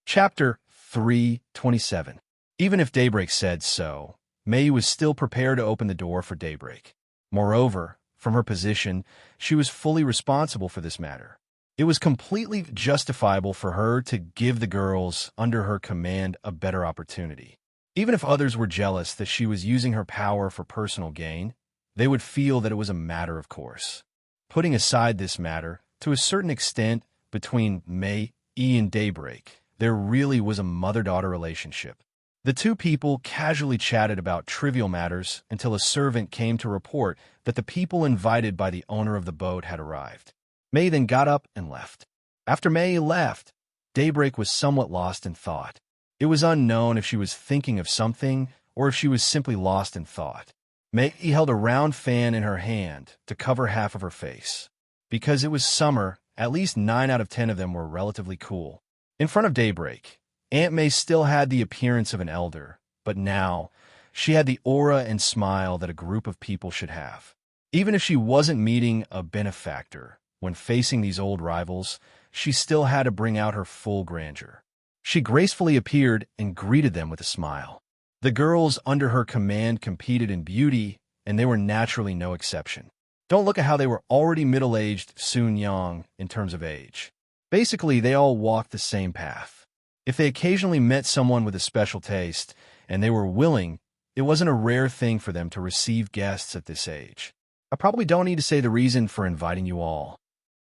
Chapter 327. Even if Daybreak said so, Mei was still prepared to open the door for Daybreak. Moreover, from her position, she was fully responsible for this matter. It was completely justifiable for her to give the girls under her command a better opportunity. Even if others were jealous that she was using her power for personal gain, they would feel that it was a matter of course. Putting aside this matter, to a certain extent, between Mei and Daybreak, there really was a mother-daughter relationship. The two people casually chatted about trivial matters until a servant came to report that the people invited by the owner of the boat had arrived. Mei then got up and left. After Mei left, Daybreak was somewhat lost in thought. It was unknown if she was thinking of something or if she was simply lost in thought. Mei held a round fan in her hand to cover half of her face. Because it was summer, at least 9 out of 10 of them were relatively cool. In front of Daybreak, Aunt May still had the appearance of an elder, but now she had the aura and smile that a group of people should have. Even if she wasn't meeting a benefactor, when facing these old rivals, she still had to bring out her full grandeur. She gracefully appeared and greeted them with a smile. The girls under her command competed in beauty, and they were naturally no exception. Don't look at how they were already middle-aged, soon young, in terms of age. Basically, they all walked the same path. If they occasionally met someone with a special taste, and they were willing, it wasn't a rare thing for them to receive guests at this age. I probably don't need to say the reason for inviting you all.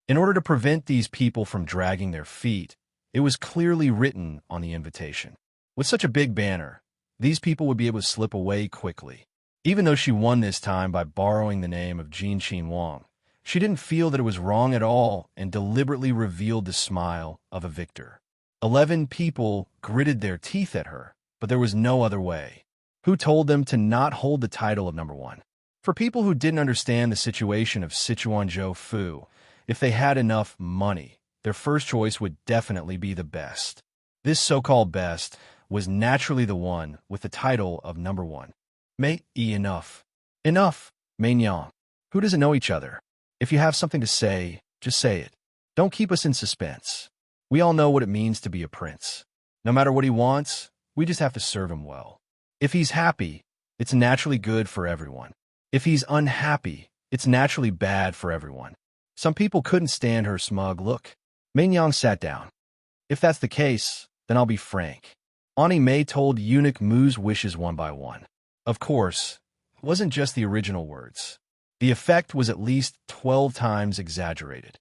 In order to prevent these people from dragging their feet, it was clearly written on the invitation. With such a big banner, these people would be able to slip away quickly. Even though she won this time by borrowing the name of Jin Wang, she didn't feel that it was wrong at all and deliberately revealed the smile of a victor. 11 people gritted their teeth at her, but there was no other way. Who told them to not hold the title of number 1? For people who didn't understand the situation of Sichuanzhou Fu, if they had enough money, their first choice would definitely be the best. This so-called best was naturally the one with the title of number one. Enough. Enough, Yang. Who doesn't know each other? If you have something to say, just say it. Don't keep us in suspense. We all know what it means to be a prince. No matter what he wants, we just have to serve him well. If he's happy, it's naturally good for everyone. If he's unhappy, it's naturally bad for everyone. Some people couldn't stand her smug look. Yang sat down. If that's the case, then I'll be frank. Ani Mei told Eunuch Mu's wishes one by one. Of course, it wasn't just the original words. The effect was at least 12 times exaggerated.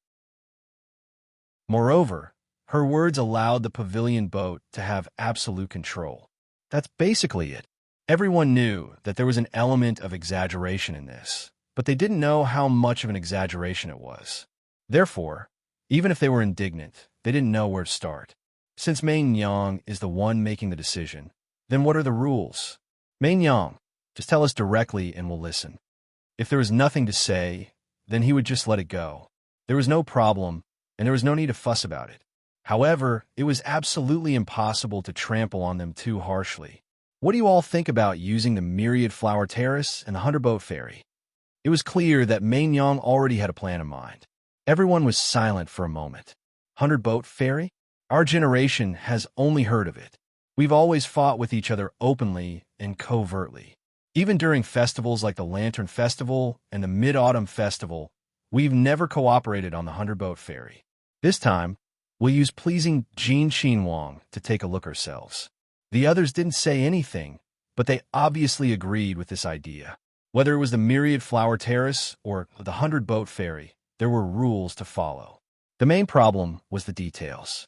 Moreover, her words allowed the pavilion boat to have absolute control. That's basically it. Everyone knew that there was an element of exaggeration in this, but they didn't know how much of an exaggeration it was. Therefore, even if they were indignant, they didn't know where to start. Since Yang is the one making the decision, then what are the rules? Yang, just tell us directly and we'll listen. If there was nothing to say, then he would just let it go. There was no problem, and there was no need to fuss about it. However, it was absolutely impossible to trample on them too harshly. What do you all think about using the Myriad Flower Terrace and the 100-Boat Ferry? It was clear that Yang already had a plan in mind. Everyone was silent for a moment. 100-Boat Ferry? Our generation has only heard of it. We've always fought with each other openly and covertly. Even during festivals like the Lantern Festival and the Mid-Autumn Festival, we've never cooperated on the 100-Boat Ferry. This time, we'll use pleasing Jin Wang to take a look ourselves. The others didn't say anything, but they obviously agreed with this idea. Whether it was the Myriad Flower Terrace or the 100-Boat Ferry, there were rules to follow. The main problem was the details.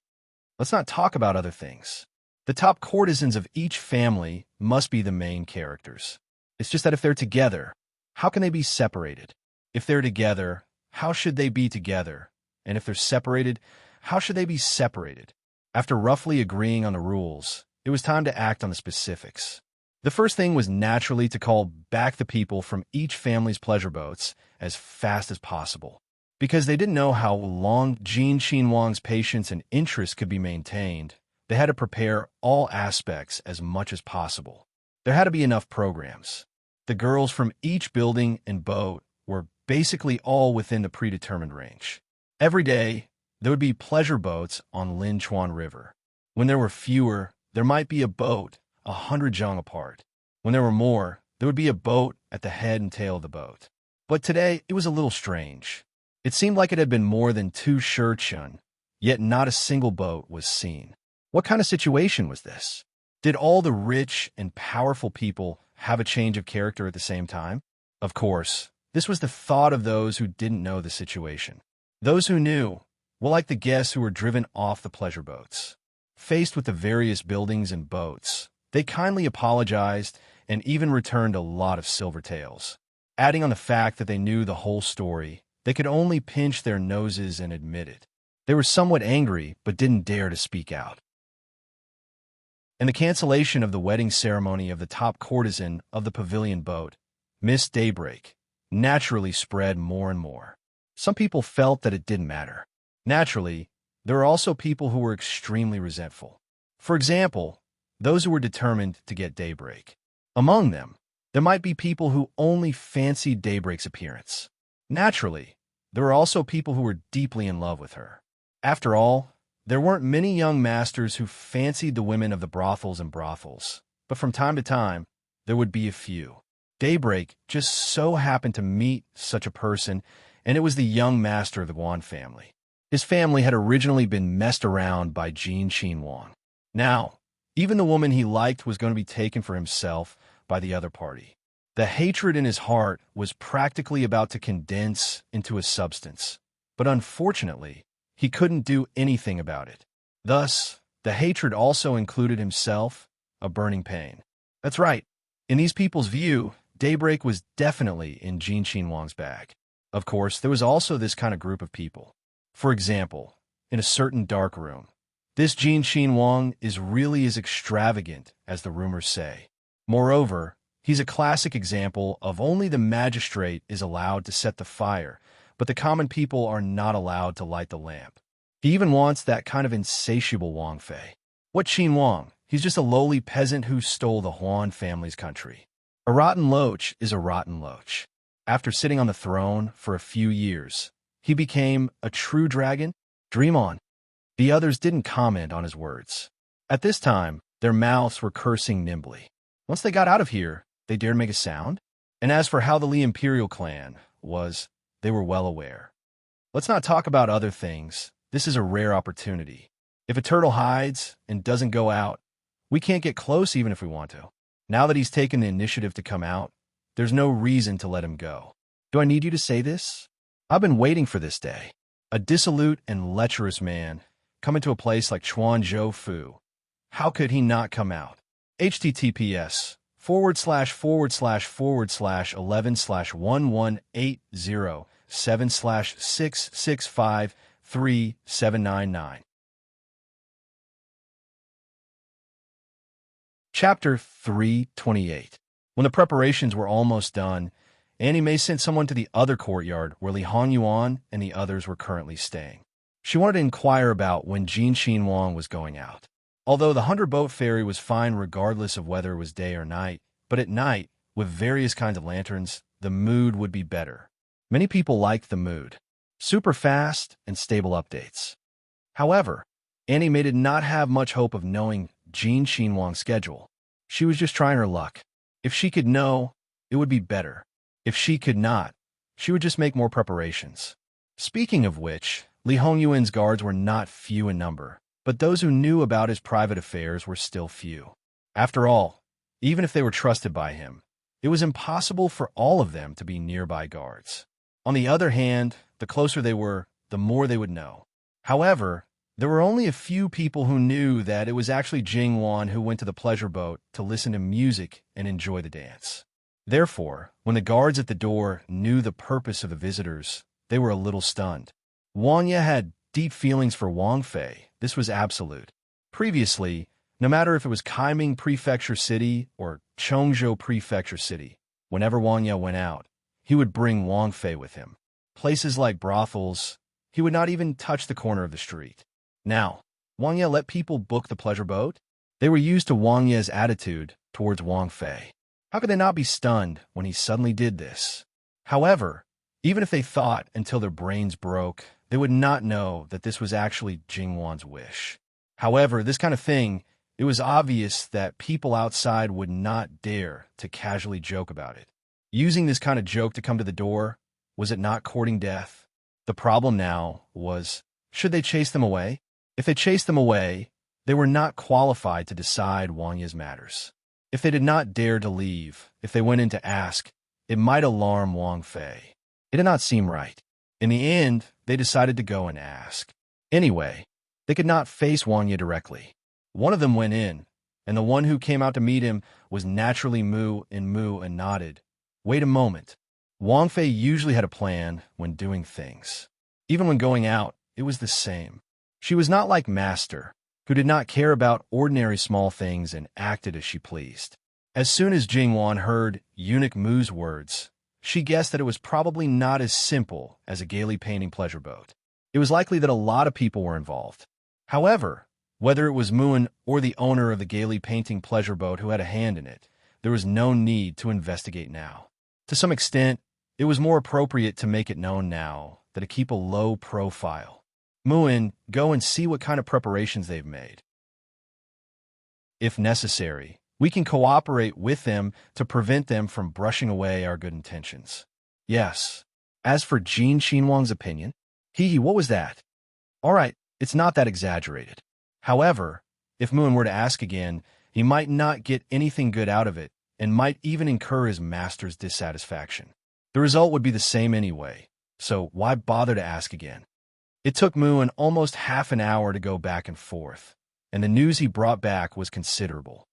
Let's not talk about other things. The top courtesans of each family must be the main characters. It's just that if they're together, how can they be separated? If they're together, how should they be together? And if they're separated, how should they be separated? After roughly agreeing on the rules, it was time to act on the specifics. The first thing was naturally to call back the people from each family's pleasure boats as fast as possible. Because they didn't know how long Jin Wang's patience and interest could be maintained, they had to prepare all aspects as much as possible. There had to be enough programs. The girls from each building and boat were basically all within the predetermined range. Every day, there would be pleasure boats on Lin Chuan River. When there were fewer, there might be a boat 100 zhang apart. When there were more, there would be a boat at the head and tail of the boat. But today, it was a little strange. It seemed like it had been more than 2 shirchun, yet not a single boat was seen. What kind of situation was this? Did all the rich and powerful people have a change of character at the same time? Of course, this was the thought of those who didn't know the situation. Those who knew were like the guests who were driven off the pleasure boats. Faced with the various buildings and boats, they kindly apologized and even returned a lot of silver taels. Adding on the fact that they knew the whole story, they could only pinch their noses and admit it. They were somewhat angry but didn't dare to speak out. And the cancellation of the wedding ceremony of the top courtesan of the pavilion boat, Miss Daybreak, naturally spread more and more. Some people felt that it didn't matter. Naturally, there were also people who were extremely resentful. For example, those who were determined to get Daybreak. Among them, there might be people who only fancied Daybreak's appearance. Naturally, there were also people who were deeply in love with her. After all, there weren't many young masters who fancied the women of the brothels and brothels, but from time to time, there would be a few. Daybreak just so happened to meet such a person, and it was the young master of the Guan family. His family had originally been messed around by Jin Wang. Now, even the woman he liked was going to be taken for himself by the other party. The hatred in his heart was practically about to condense into a substance, but unfortunately, he couldn't do anything about it. Thus, the hatred also included himself, a burning pain. That's right. In these people's view, Daybreak was definitely in Jin Wang's bag. Of course, there was also this kind of group of people. For example, in a certain dark room, this Jin Wang is really as extravagant as the rumors say. Moreover, he's a classic example of only the magistrate is allowed to set the fire, but the common people are not allowed to light the lamp. He even wants that kind of insatiable Wang Fei. What Qin Wang? He's just a lowly peasant who stole the Huan family's country. A rotten loach is a rotten loach. After sitting on the throne for a few years, he became a true dragon? Dream on. The others didn't comment on his words. At this time, their mouths were cursing nimbly. Once they got out of here, they dared make a sound? And as for how the Li Imperial clan was, they were well aware. Let's not talk about other things. This is a rare opportunity. If a turtle hides and doesn't go out, we can't get close even if we want to. Now that he's taken the initiative to come out, there's no reason to let him go. Do I need you to say this? I've been waiting for this day. A dissolute and lecherous man come into a place like Chuanzhou Fu. How could he not come out? https:///11/1180/7/6653799. Chapter 328. When the preparations were almost done, Annie May sent someone to the other courtyard where Li Hongyuan and the others were currently staying. She wanted to inquire about when Jin Xinhuang was going out. Although the 100-boat ferry was fine regardless of whether it was day or night, but at night, with various kinds of lanterns, the mood would be better. Many people liked the mood. Super fast and stable updates. However, Annie May did not have much hope of knowing Jin Xinhuang's schedule. She was just trying her luck. If she could know, it would be better. If she could not, she would just make more preparations. Speaking of which, Li Hongyuan's guards were not few in number, but those who knew about his private affairs were still few. After all, even if they were trusted by him, it was impossible for all of them to be nearby guards. On the other hand, the closer they were, the more they would know. However, there were only a few people who knew that it was actually Jing Wan who went to the pleasure boat to listen to music and enjoy the dance. Therefore, when the guards at the door knew the purpose of the visitors, they were a little stunned. Wang Ye had deep feelings for Wang Fei. This was absolute. Previously, no matter if it was Kaiming Prefecture City or Chongzhou Prefecture City, whenever Wang Ye went out, he would bring Wang Fei with him. Places like brothels, he would not even touch the corner of the street. Now, Wang Ye let people book the pleasure boat? They were used to Wang Ye's attitude towards Wang Fei. How could they not be stunned when he suddenly did this? However, even if they thought until their brains broke, they would not know that this was actually Jing Wan's wish. However, this kind of thing, it was obvious that people outside would not dare to casually joke about it. Using this kind of joke to come to the door, was it not courting death? The problem now was, should they chase them away? If they chased them away, they were not qualified to decide Wang Ye's matters. If they did not dare to leave, if they went in to ask, it might alarm Wang Fei. It did not seem right. In the end, they decided to go and ask. Anyway, they could not face Wang Ye directly. One of them went in, and the one who came out to meet him was naturally Mu and nodded. Wait a moment. Wang Fei usually had a plan when doing things. Even when going out, it was the same. She was not like Master, who did not care about ordinary small things and acted as she pleased. As soon as Jing Wan heard Eunuch Mu's words, she guessed that it was probably not as simple as a gaily painting pleasure boat. It was likely that a lot of people were involved. However, whether it was Muin or the owner of the gaily painting pleasure boat who had a hand in it, there was no need to investigate now. To some extent, it was more appropriate to make it known now than to keep a low profile. Muin, go and see what kind of preparations they've made. If necessary, we can cooperate with them to prevent them from brushing away our good intentions. Yes. As for Jin Xinhuang's opinion, what was that? All right, it's not that exaggerated. However, if Muin were to ask again, he might not get anything good out of it and might even incur his master's dissatisfaction. The result would be the same anyway, so why bother to ask again? It took Muin almost half an hour to go back and forth, and the news he brought back was considerable.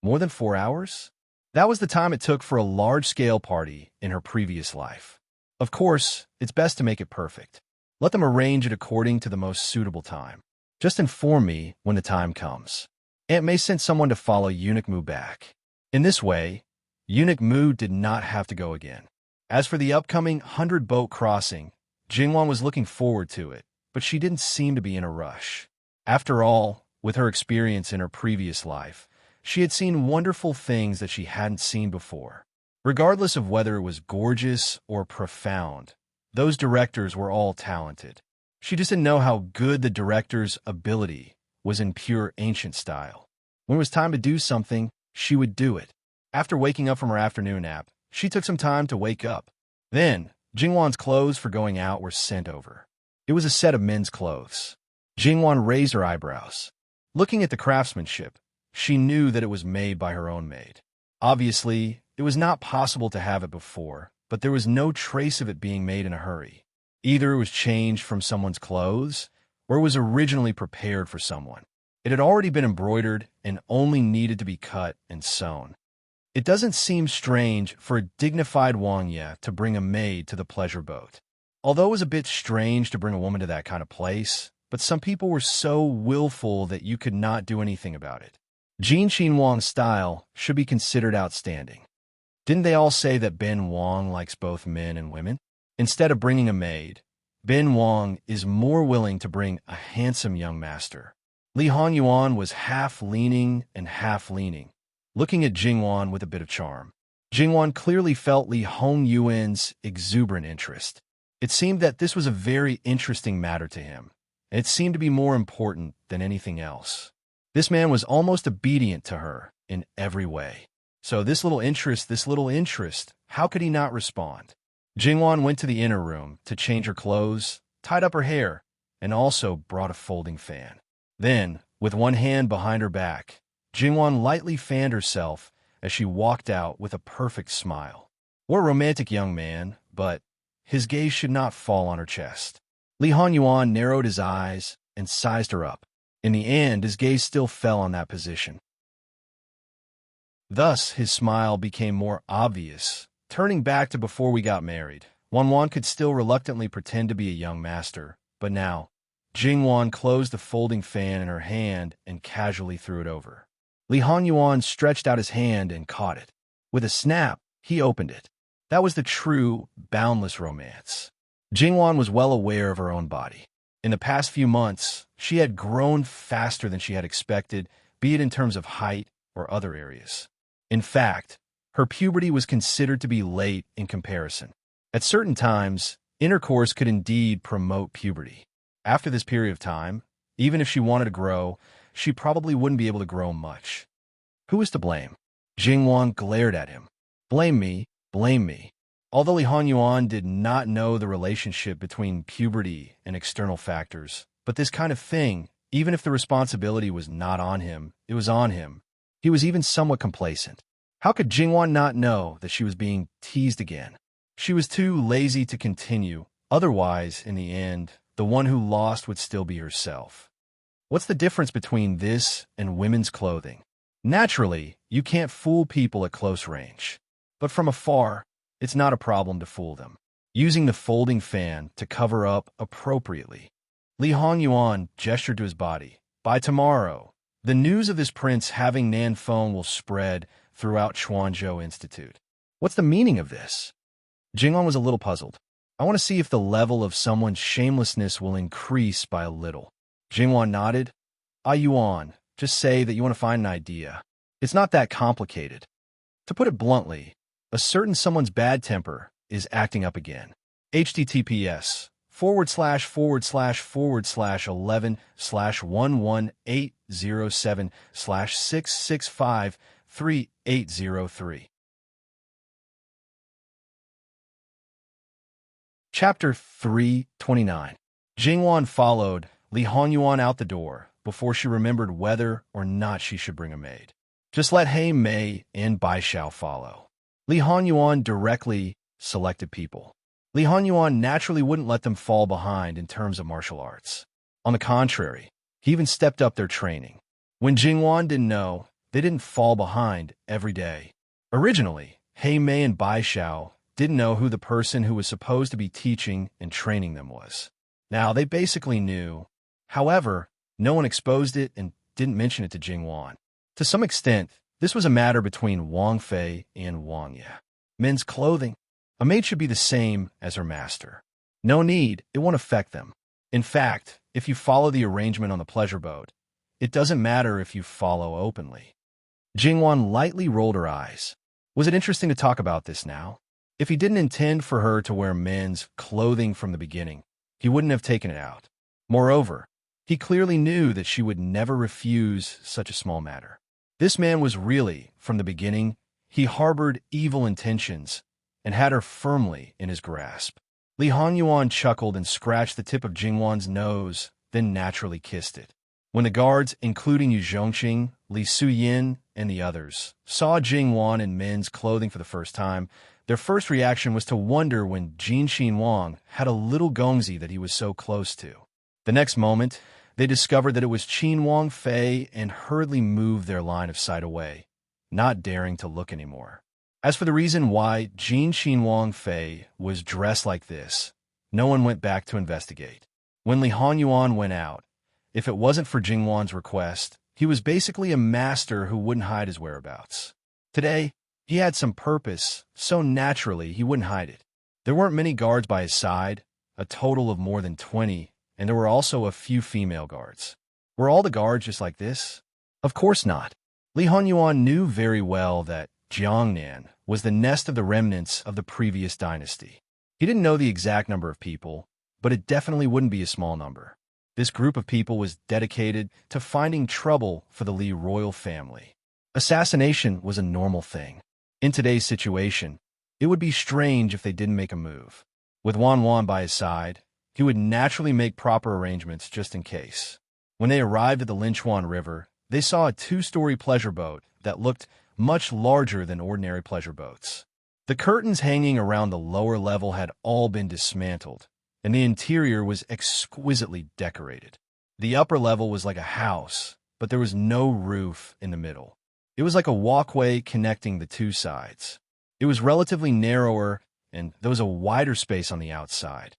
More than 4 hours? That was the time it took for a large-scale party in her previous life. Of course, it's best to make it perfect. Let them arrange it according to the most suitable time. Just inform me when the time comes. Aunt May sent someone to follow Eunuch Mu back. In this way, Eunuch Mu did not have to go again. As for the upcoming 100-boat crossing, Jingwan was looking forward to it, but she didn't seem to be in a rush. After all, with her experience in her previous life, she had seen wonderful things that she hadn't seen before. Regardless of whether it was gorgeous or profound, those directors were all talented. She just didn't know how good the director's ability was in pure ancient style. When it was time to do something, she would do it. After waking up from her afternoon nap, she took some time to wake up. Then, Jingwan's clothes for going out were sent over. It was a set of men's clothes. Jingwan raised her eyebrows. Looking at the craftsmanship, she knew that it was made by her own maid. Obviously, it was not possible to have it before, but there was no trace of it being made in a hurry. Either it was changed from someone's clothes, or it was originally prepared for someone. It had already been embroidered and only needed to be cut and sewn. It doesn't seem strange for a dignified Wang to bring a maid to the pleasure boat. Although it was a bit strange to bring a woman to that kind of place, but some people were so willful that you could not do anything about it. Jin Qin Wang's style should be considered outstanding. Didn't they all say that Ben Wang likes both men and women? Instead of bringing a maid, Ben Wang is more willing to bring a handsome young master. Li Honyuan was half leaning and half leaning, looking at Jingwan with a bit of charm. Jingwan clearly felt Li Hongyuan's exuberant interest. It seemed that this was a very interesting matter to him, and it seemed to be more important than anything else. This man was almost obedient to her in every way. So this little interest, how could he not respond? Jingwan went to the inner room to change her clothes, tied up her hair, and also brought a folding fan. Then, with one hand behind her back, Jingwan lightly fanned herself as she walked out with a perfect smile. What a romantic young man, but his gaze should not fall on her chest. Li Honyuan narrowed his eyes and sized her up. In the end, his gaze still fell on that position. Thus, his smile became more obvious. Turning back to before we got married, Wan could still reluctantly pretend to be a young master, but now, Jingwan closed the folding fan in her hand and casually threw it over. Li Honyuan stretched out his hand and caught it. With a snap, he opened it. That was the true, boundless romance. Jingwan was well aware of her own body. In the past few months, she had grown faster than she had expected, be it in terms of height or other areas. In fact, her puberty was considered to be late in comparison. At certain times, intercourse could indeed promote puberty. After this period of time, even if she wanted to grow, she probably wouldn't be able to grow much. Who was to blame? Jingwan glared at him. Blame me, blame me. Although Li Honyuan did not know the relationship between puberty and external factors, but this kind of thing, even if the responsibility was not on him, it was on him. He was even somewhat complacent. How could Jingwan not know that she was being teased again? She was too lazy to continue. Otherwise, in the end, the one who lost would still be herself. What's the difference between this and women's clothing? Naturally, you can't fool people at close range. But from afar, it's not a problem to fool them. Using the folding fan to cover up appropriately. Li Honyuan gestured to his body. By tomorrow, the news of this prince having Nanfeng will spread throughout Chuanzhou Institute. What's the meaning of this? Jingwan was a little puzzled. I want to see if the level of someone's shamelessness will increase by a little. Jingwan nodded. Yuan, just say that you want to find an idea. It's not that complicated. To put it bluntly, a certain someone's bad temper is acting up again. https:///11/11807/6653803. Chapter 329. Jingwan followed Li Honyuan out the door before she remembered whether or not she should bring a maid. Just let He Mei and Bai Xiao follow. Li Honyuan directly selected people. Li Honyuan naturally wouldn't let them fall behind in terms of martial arts. On the contrary, he even stepped up their training. When Jingwan didn't know, they didn't fall behind every day. Originally, He Mei and Bai Xiao didn't know who the person who was supposed to be teaching and training them was. Now, they basically knew. However, no one exposed it and didn't mention it to Jingwan. To some extent, this was a matter between Wang Fei and Wang Ye. Men's clothing. A maid should be the same as her master. No need, it won't affect them. In fact, if you follow the arrangement on the pleasure boat, It doesn't matter if you follow openly. Jingwan lightly rolled her eyes. Was it interesting to talk about this now? If he didn't intend for her to wear men's clothing from the beginning, he wouldn't have taken it out. Moreover, he clearly knew that she would never refuse such a small matter. This man was really, from the beginning, he harbored evil intentions and had her firmly in his grasp. Li Honyuan chuckled and scratched the tip of Jingwan's nose, then naturally kissed it. When the guards, including Yu Zhongxing, Li Suyin, and the others, saw Jingwan in men's clothing for the first time, their first reaction was to wonder when Jinxin Wang had a little gongzi that he was so close to. The next moment, they discovered that it was Qin Wang Fei and hurriedly moved their line of sight away, not daring to look anymore. As for the reason why Jinxin Wang Fei was dressed like this, no one went back to investigate. When Li Honyuan went out, if it wasn't for Jingwan's request, he was basically a master who wouldn't hide his whereabouts. Today, he had some purpose, so naturally he wouldn't hide it. There weren't many guards by his side, a total of more than 20, and there were also a few female guards. Were all the guards just like this? Of course not. Li Honyuan knew very well that Jiangnan was the nest of the remnants of the previous dynasty. He didn't know the exact number of people, but it definitely wouldn't be a small number. This group of people was dedicated to finding trouble for the Li royal family. Assassination was a normal thing. In today's situation, it would be strange if they didn't make a move. With Wan Wan by his side, he would naturally make proper arrangements just in case. When they arrived at the Linchuan River, they saw a 2-story pleasure boat that looked much larger than ordinary pleasure boats. The curtains hanging around the lower level had all been dismantled, and the interior was exquisitely decorated. The upper level was like a house, but there was no roof in the middle. It was like a walkway connecting the two sides. It was relatively narrower, and there was a wider space on the outside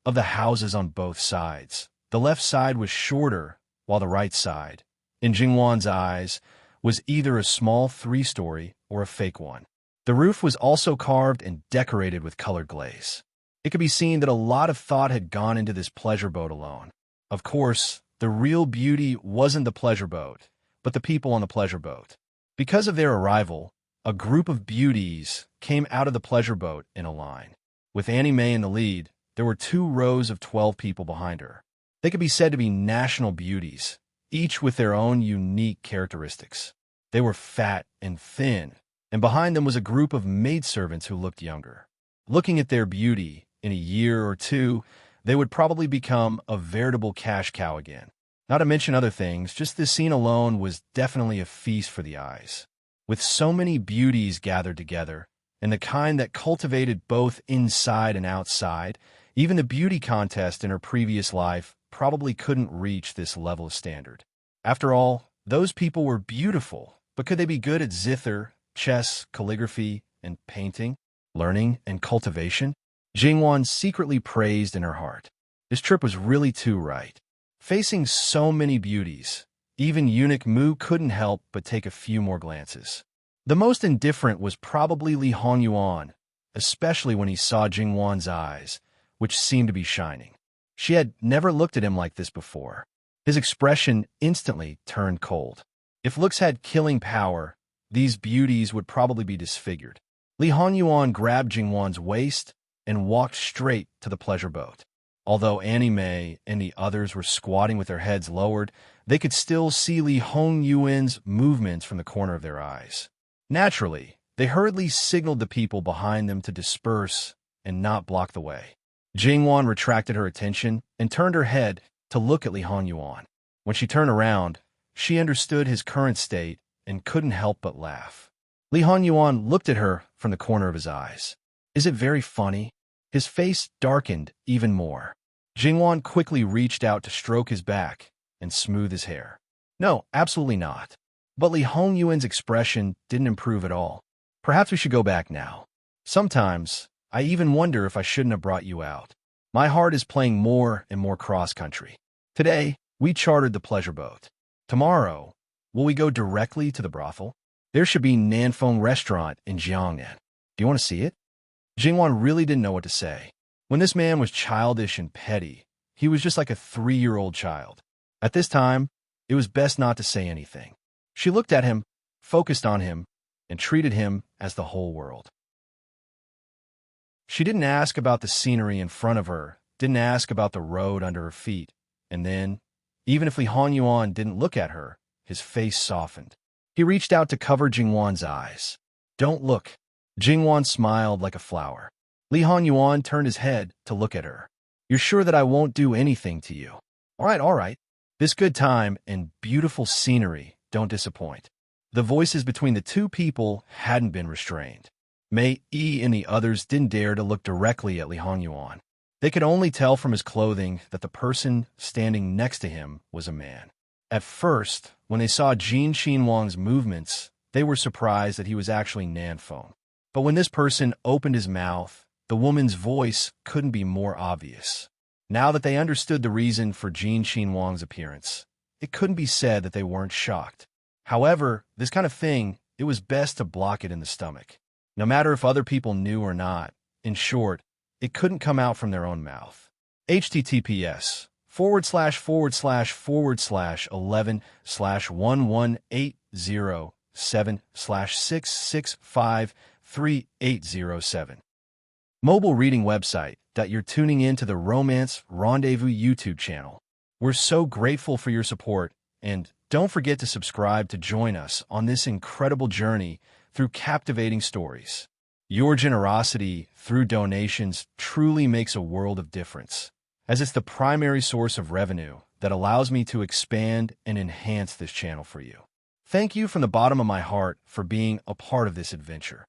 of the houses on both sides. The left side was shorter, while the right side, in Jingwan's eyes, was either a small 3-story or a fake one. The roof was also carved and decorated with colored glaze. It could be seen that a lot of thought had gone into this pleasure boat alone. Of course, the real beauty wasn't the pleasure boat, but the people on the pleasure boat. Because of their arrival, a group of beauties came out of the pleasure boat in a line. With Annie Mae in the lead, there were 2 rows of 12 people behind her. They could be said to be national beauties, each with their own unique characteristics. They were fat and thin, and behind them was a group of maidservants who looked younger. Looking at their beauty, in a year or 2, they would probably become a veritable cash cow again. Not to mention other things, just this scene alone was definitely a feast for the eyes. With so many beauties gathered together, and the kind that cultivated both inside and outside, even the beauty contest in her previous life probably couldn't reach this level of standard. After all, those people were beautiful, but could they be good at zither, chess, calligraphy, and painting, learning, and cultivation? Jingwan secretly praised in her heart. This trip was really too right. Facing so many beauties, even eunuch Mu couldn't help but take a few more glances. The most indifferent was probably Li Honyuan, especially when he saw Jingwan's eyes, which seemed to be shining. She had never looked at him like this before. His expression instantly turned cold. If looks had killing power, these beauties would probably be disfigured. Li Honyuan grabbed Jingwan's waist and walked straight to the pleasure boat. Although Annie Mae and the others were squatting with their heads lowered, they could still see Li Hongyuan's movements from the corner of their eyes. Naturally, they hurriedly signaled the people behind them to disperse and not block the way. Jingwan retracted her attention and turned her head to look at Li Honyuan. When she turned around, she understood his current state and couldn't help but laugh. Li Honyuan looked at her from the corner of his eyes. Is it very funny? His face darkened even more. Jingwan quickly reached out to stroke his back and smooth his hair. No, absolutely not. But Li Hongyuan's expression didn't improve at all. Perhaps we should go back now. Sometimes, I even wonder if I shouldn't have brought you out. My heart is playing more and more cross-country. Today, we chartered the pleasure boat. Tomorrow, will we go directly to the brothel? There should be Nanfeng restaurant in Jiangnan. Do you want to see it? Jingwan really didn't know what to say. When this man was childish and petty, he was just like a 3-year-old child. At this time, it was best not to say anything. She looked at him, focused on him, and treated him as the whole world. She didn't ask about the scenery in front of her, didn't ask about the road under her feet, and then, even if Li Hanyuan didn't look at her, his face softened. He reached out to cover Jingwan's eyes. "Don't look." Jingwan smiled like a flower. Li Hanyuan turned his head to look at her. "You're sure that I won't do anything to you?" All right. This good time and beautiful scenery don't disappoint." The voices between the two people hadn't been restrained. Mei Yi and the others didn't dare to look directly at Li Hanyuan. They could only tell from his clothing that the person standing next to him was a man. At first, when they saw Jin Xinwang's movements, they were surprised that he was actually Nanfeng. But when this person opened his mouth, the woman's voice couldn't be more obvious. Now that they understood the reason for Jin Xinwang's appearance, it couldn't be said that they weren't shocked. However, this kind of thing, it was best to block it in the stomach. No matter if other people knew or not, in short, it couldn't come out from their own mouth. https://11/11/11807/6653807. Mobile reading website that you're tuning in to the Romance Rendezvous YouTube channel. We're so grateful for your support, and don't forget to subscribe to join us on this incredible journey through captivating stories. Your generosity through donations truly makes a world of difference, as it's the primary source of revenue that allows me to expand and enhance this channel for you. Thank you from the bottom of my heart for being a part of this adventure.